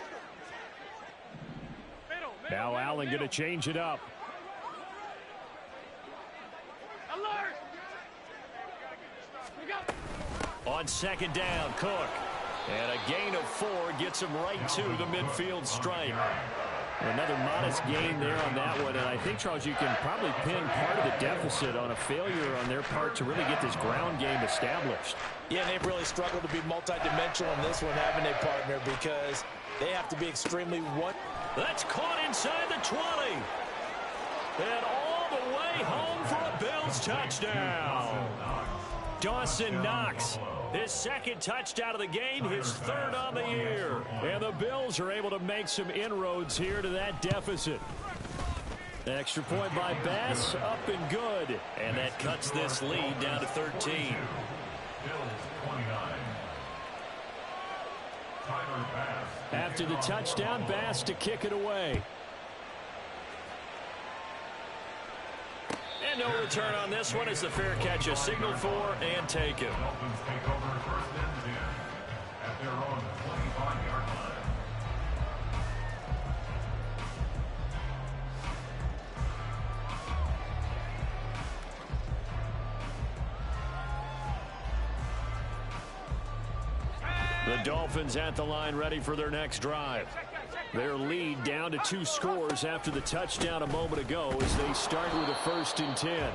Now Allen going to change it up. Alert! On 2nd down, Cook. And a gain of 4 gets him right to the midfield stripe. Another modest gain there on that one. And I think, Charles, you can probably pin part of the deficit on a failure on their part to really get this ground game established. Yeah, they've really struggled to be multidimensional in this one, haven't they, partner? Because they have to be extremely one. That's caught inside the 20. And all the way home for a Bills touchdown. Dawson Knox, his 2nd touchdown of the game, his 3rd on the year. And the Bills are able to make some inroads here to that deficit. Extra point by Bass, up and good. And that cuts this lead down to 13. After the touchdown, Bass to kick it away. And no return on this one as the fair catch is signaled for and taken. Dolphins take over 1st and 10 at their own 25-yard line. The Dolphins at the line ready for their next drive. Their lead down to 2 scores after the touchdown a moment ago as they start with a 1st and 10.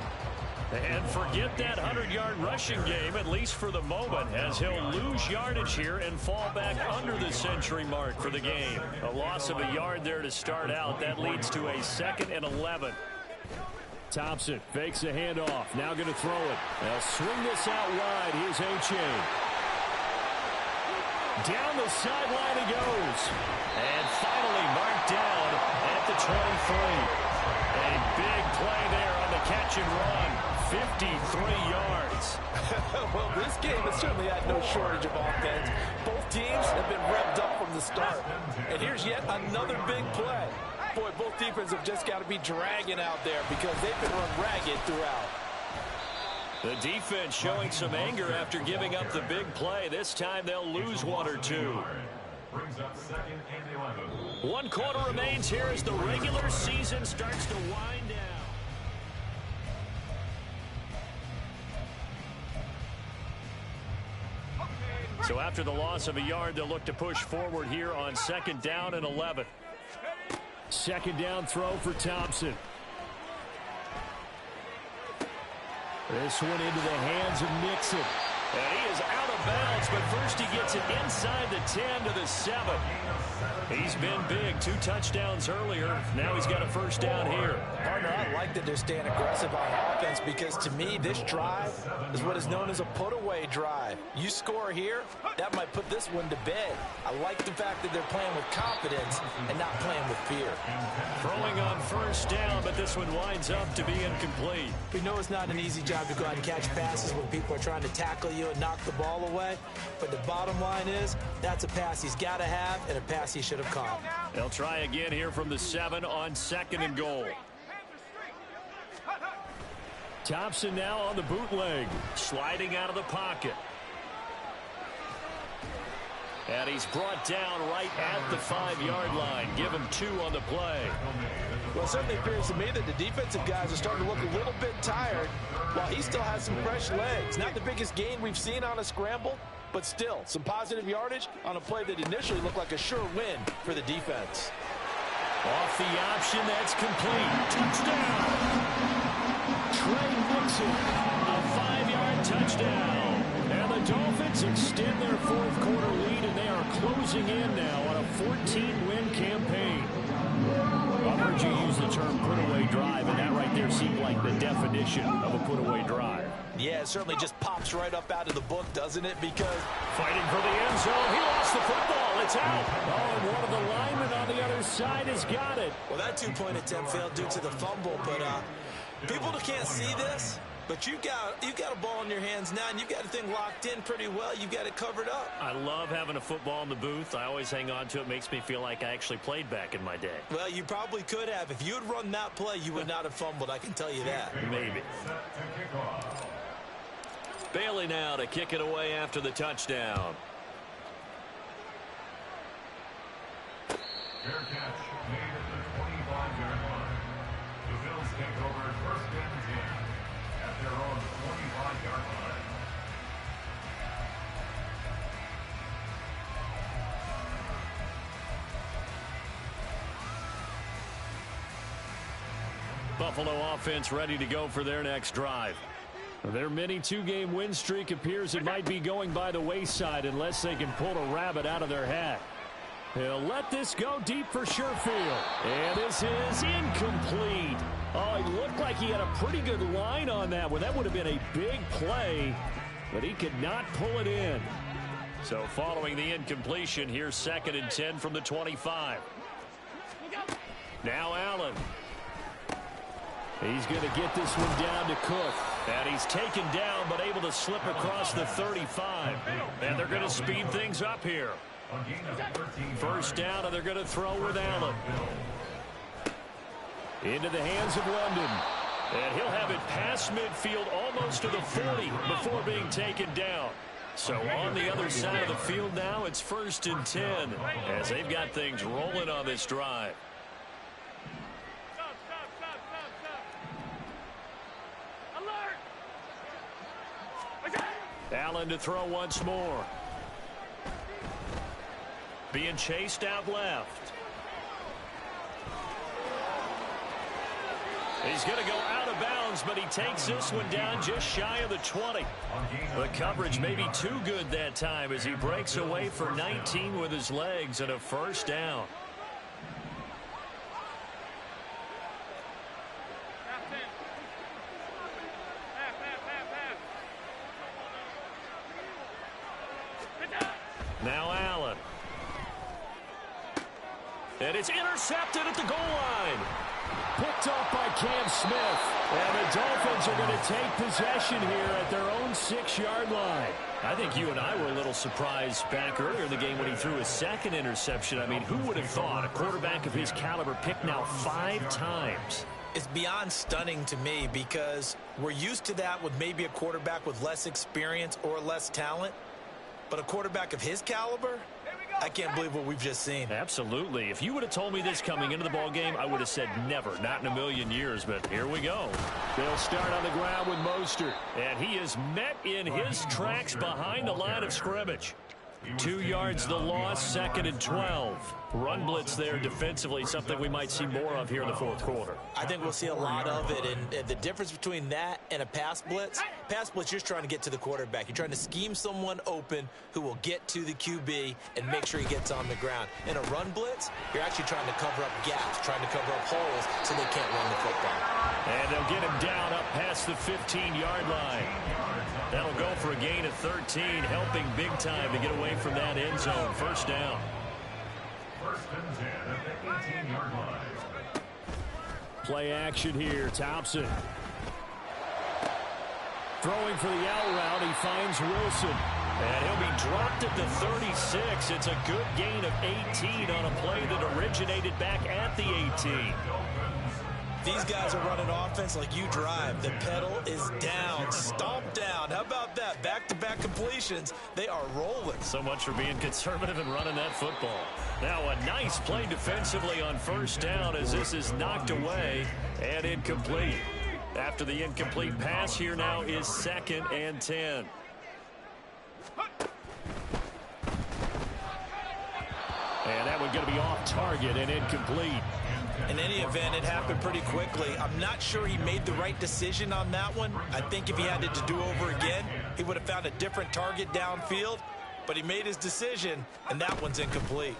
And forget that 100-yard rushing game, at least for the moment, as he'll lose yardage here and fall back under the century mark for the game. A loss of a yard there to start out. That leads to a 2nd and 11. Thompson fakes a handoff. Now going to throw it. They'll swing this out wide. Here's A-Chain. Down the sideline he goes. And finally marked down at the 23. A big play there on the catch and run. 53 yards. Well, this game has certainly had no shortage of offense. Both teams have been revved up from the start. And here's yet another big play. Boy, both defenses have just got to be dragging out there because they've been run ragged throughout. The defense showing some anger after giving up the big play. This time they'll lose 1 or 2. Brings up 2nd and 11. 1 quarter remains here as the regular season starts to wind down. So after the loss of a yard, they'll look to push forward here on 2nd down and 11. 2nd down throw for Thompson. This one into the hands of Nixon. And he is out of bounds, but first he gets it inside the 10 to the 7. He's been big. 2 touchdowns earlier. Now he's got a 1st down here. Partner, I like that they're staying aggressive on offense because to me, this drive is what is known as a put-away drive. You score here, that might put this one to bed. I like the fact that they're playing with confidence and not playing with fear. Throwing on 1st down, but this one winds up to be incomplete. We know it's not an easy job to go out and catch passes when people are trying to tackle you and knock the ball away. But the bottom line is, that's a pass he's got to have and a pass he should have caught. They'll try again here from the 7 on 2nd and goal. Thompson now on the bootleg, sliding out of the pocket. And he's brought down right at the 5-yard line. Give him 2 on the play. Well, it certainly appears to me that the defensive guys are starting to look a little bit tired while he still has some fresh legs. Not the biggest gain we've seen on a scramble, but still some positive yardage on a play that initially looked like a sure win for the defense. Off the option, that's complete. Touchdown! Trey Nixon, a 5-yard touchdown. And the Dolphins extend their 4th quarter lead, and they are closing in now on a 14-win campaign. I've heard you use the term put-away drive, and that right there seemed like the definition of a put-away drive. Yeah, it certainly just pops right up out of the book, doesn't it? Because fighting for the end zone, he lost the football. It's out. Oh, and one of the linemen on the other side has got it. Well, that 2-point attempt failed due to the fumble, but people that can't see this, But you got a ball in your hands now, and you've got the thing locked in pretty well. You've got it covered up. I love having a football in the booth. I always hang on to it. Makes me feel like I actually played back in my day. Well, you probably could have. If you had run that play, you would not have fumbled. I can tell you that. Maybe. Bailey now to kick it away after the touchdown. Fair catch made at the 25-yard line. The Bills take over first and 10 at their own 25-yard line. Buffalo offense ready to go for their next drive. Their mini two-game win streak appears it might be going by the wayside unless they can pull a rabbit out of their hat. He'll let this go deep for Sherfield. And this is incomplete. Oh, it looked like he had a pretty good line on that one. That would have been a big play, but he could not pull it in. So following the incompletion, here's 2nd and 10 from the 25. Now Allen. He's going to get this one down to Cook. And he's taken down but able to slip across the 35. And they're going to speed things up here. First down, and they're going to throw with Allen. Into the hands of London. And he'll have it past midfield almost to the 40 before being taken down. So on the other side of the field now, it's 1st and 10 as they've got things rolling on this drive. Allen to throw once more. Being chased out left. He's going to go out of bounds, but he takes this one down just shy of the 20. The coverage may be too good that time as he breaks away for 19 with his legs and a first down. Now Allen. And it's intercepted at the goal line. Picked off by Cam Smith. And the Dolphins are going to take possession here at their own 6-yard line. I think you and I were a little surprised back earlier in the game when he threw his 2nd interception. I mean, who would have thought a quarterback of his caliber picked now 5 times? It's beyond stunning to me because we're used to that with maybe a quarterback with less experience or less talent. But a quarterback of his caliber, I can't believe what we've just seen. Absolutely. If you would have told me this coming into the ball game, I would have said never, not in a million years. But here we go. They'll start on the ground with Mostert. And he is met in his tracks behind the line of scrimmage. 2 yards the loss, 2nd and 12. Run blitz there defensively, something we might see more of here in the 4th quarter. I think we'll see a lot of it, and the difference between that and a pass blitz, you're just trying to get to the quarterback. You're trying to scheme someone open who will get to the QB and make sure he gets on the ground. In a run blitz, you're actually trying to cover up gaps, trying to cover up holes so they can't run the football. And they'll get him down up past the 15-yard line. That'll go for a gain of 13, helping big time to get away from that end zone. First down. 1st and 10 at the 18-yard line. Play action here. Thompson. Throwing for the out route. He finds Wilson. And he'll be dropped at the 36. It's a good gain of 18 on a play that originated back at the 18. These guys are running offense like you drive. The pedal is down, stomped down. How about that? Back-to-back completions. They are rolling. So much for being conservative and running that football. Now a nice play defensively on first down as this is knocked away and incomplete. After the incomplete pass, here now is 2nd and 10. And that one going to be off target and incomplete. In any event, it happened pretty quickly. I'm not sure he made the right decision on that one. I think if he had it to do over again, he would have found a different target downfield. But he made his decision, and that one's incomplete.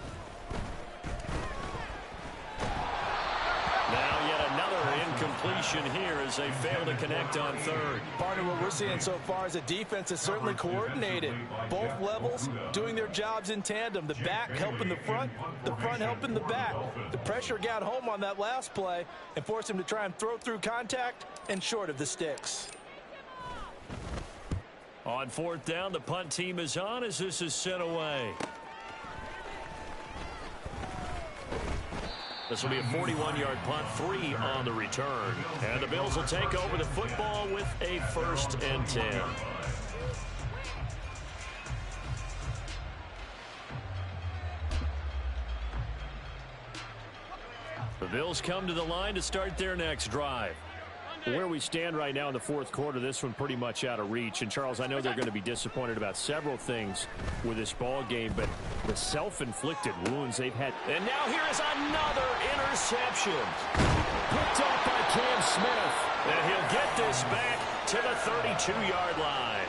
Now yet another incompletion here as they fail to connect on 3rd. Partner, what we're seeing so far is a defense that's certainly coordinated. Both levels doing their jobs in tandem. The back helping the front helping the back. The pressure got home on that last play and forced him to try and throw through contact and short of the sticks. On fourth down, the punt team is on as this is sent away. This will be a 41-yard punt, 3 on the return. And the Bills will take over the football with a 1st and 10. The Bills come to the line to start their next drive. Where we stand right now in the fourth quarter, this one pretty much out of reach. And, Charles, I know they're going to be disappointed about several things with this ball game, but the self-inflicted wounds they've had. And now here is another interception. Picked off by Cam Smith. And he'll get this back to the 32-yard line.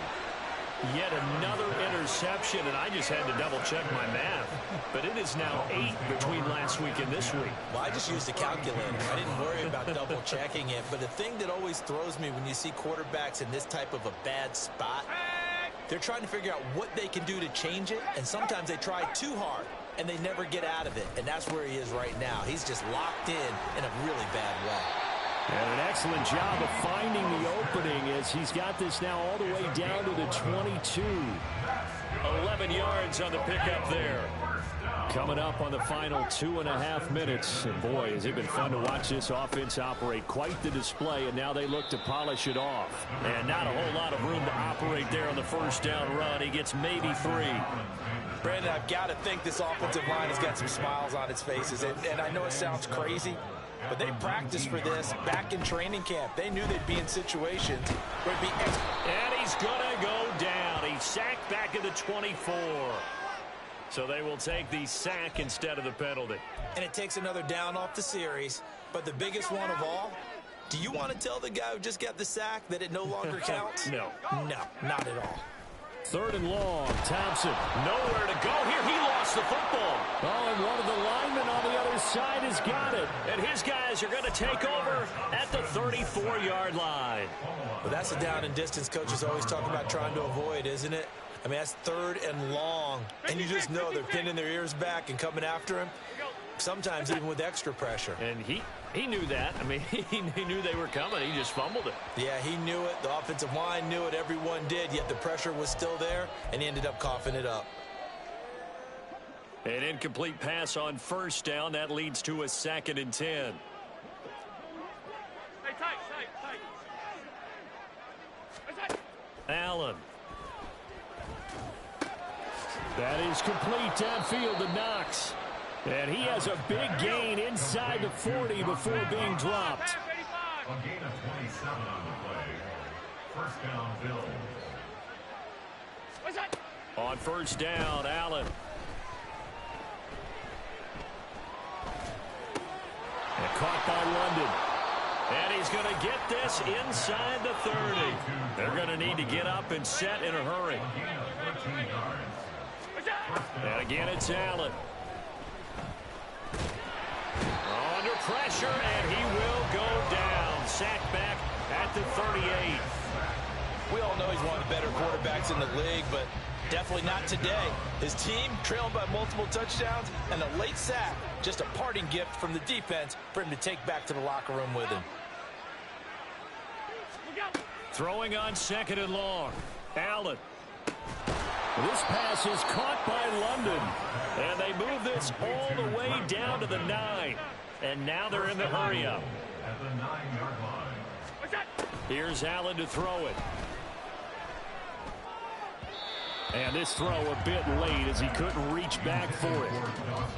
Yet another interception, and I just had to double-check my math. But it is now 8 between last week and this week. Well, I just used a calculator. I didn't worry about double-checking it. But the thing that always throws me when you see quarterbacks in this type of a bad spot, they're trying to figure out what they can do to change it, and sometimes they try too hard, and they never get out of it. And that's where he is right now. He's just locked in a really bad way. And an excellent job of finding the opening as he's got this now all the way down to the 22. 11 yards on the pickup there. Coming up on the final 2.5 minutes. And boy, has it been fun to watch this offense operate. Quite the display, and now they look to polish it off. And not a whole lot of room to operate there on the first down run. He gets maybe 3. Brandon, I've got to think this offensive line has got some smiles on its faces. And I know it sounds crazy, but they practiced for this back in training camp. They knew they'd be in situations where it'd be and he's going to go down. He's sacked back at the 24. So they will take the sack instead of the penalty. And it takes another down off the series. But the biggest one of all, do you want to tell the guy who just got the sack that it no longer counts? No. No, not at all. 3rd and long. Thompson, nowhere to go here. He lost the football. Oh, and one of the linemen on the other side has got it. And his guys are going to take over at the 34-yard line. Well, that's a down and distance coaches always talk about trying to avoid, isn't it? I mean, that's 3rd and long. And you just know they're pinning their ears back and coming after him, sometimes even with extra pressure. And he knew that. I mean, he knew they were coming. He just fumbled it. Yeah, he knew it. The offensive line knew it. Everyone did, yet the pressure was still there, and he ended up coughing it up. An incomplete pass on first down. That leads to a 2nd and 10. Hey, tight. Allen. That is complete downfield to Knox. And he has a big gain inside the 40 before being dropped. A gain of 27 on the play. First down, Bills. On first down, Allen. And caught by London. And he's going to get this inside the 30. They're going to need to get up and set in a hurry. A gain of 13 yards. And again, it's Allen. Under pressure, and he will go down. Sacked back at the 38. We all know he's one of the better quarterbacks in the league, but definitely not today. His team trailing by multiple touchdowns, and a late sack, just a parting gift from the defense for him to take back to the locker room with him. Throwing on 2nd and long. Allen. This pass is caught by London. And they move this all the way down to the 9. And now they're in the hurry-up. At the 9-yard line. Here's Allen to throw it. And this throw a bit late as he couldn't reach back for it.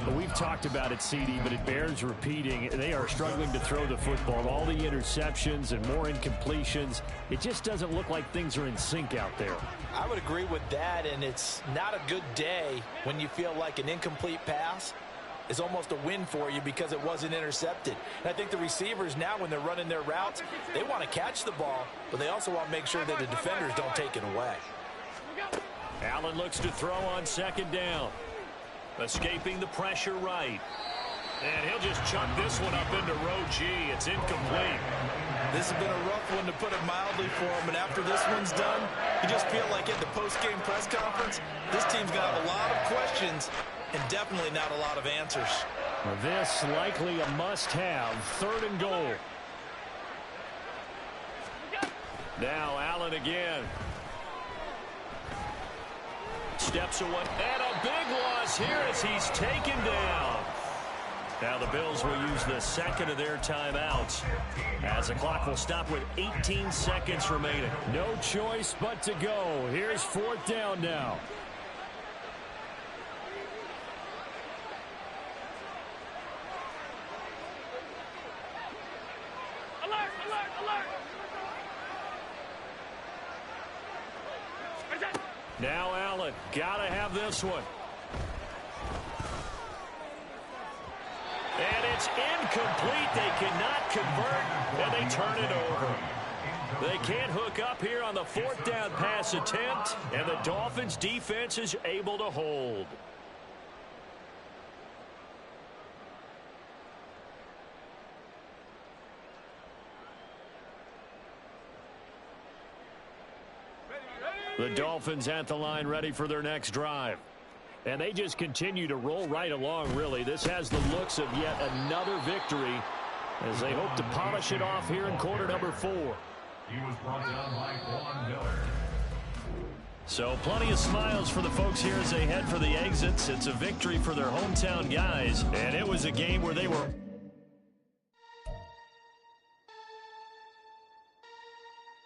But we've talked about it, CD, but it bears repeating. They are struggling to throw the football. All the interceptions and more incompletions. It just doesn't look like things are in sync out there. I would agree with that, and it's not a good day when you feel like an incomplete pass is almost a win for you because it wasn't intercepted. And I think the receivers now, when they're running their routes, they want to catch the ball, but they also want to make sure that the defenders don't take it away. Allen looks to throw on 2nd down. Escaping the pressure right. And he'll just chuck this one up into row G. It's incomplete. This has been a rough one, to put it mildly, for him. And after this one's done, you just feel like at the post-game press conference, this team's going to have a lot of questions and definitely not a lot of answers. This likely a must-have. 3rd and goal. Now Allen again. steps away. And a big loss here as he's taken down. Now the Bills will use the second of their timeouts as the clock will stop with 18 seconds remaining. No choice but to go. Here's 4th down now. Alert! Alert! Alert! Now Allen, gotta have this one. And it's incomplete. They cannot convert, and they turn it over. They can't hook up here on the 4th down pass attempt, and the Dolphins defense is able to hold. The Dolphins at the line ready for their next drive. And they just continue to roll right along, really. This has the looks of yet another victory as they hope to polish it off here in quarter number 4. He was brought down by Vaughn Miller. So plenty of smiles for the folks here as they head for the exits. It's a victory for their hometown guys, and it was a game where they were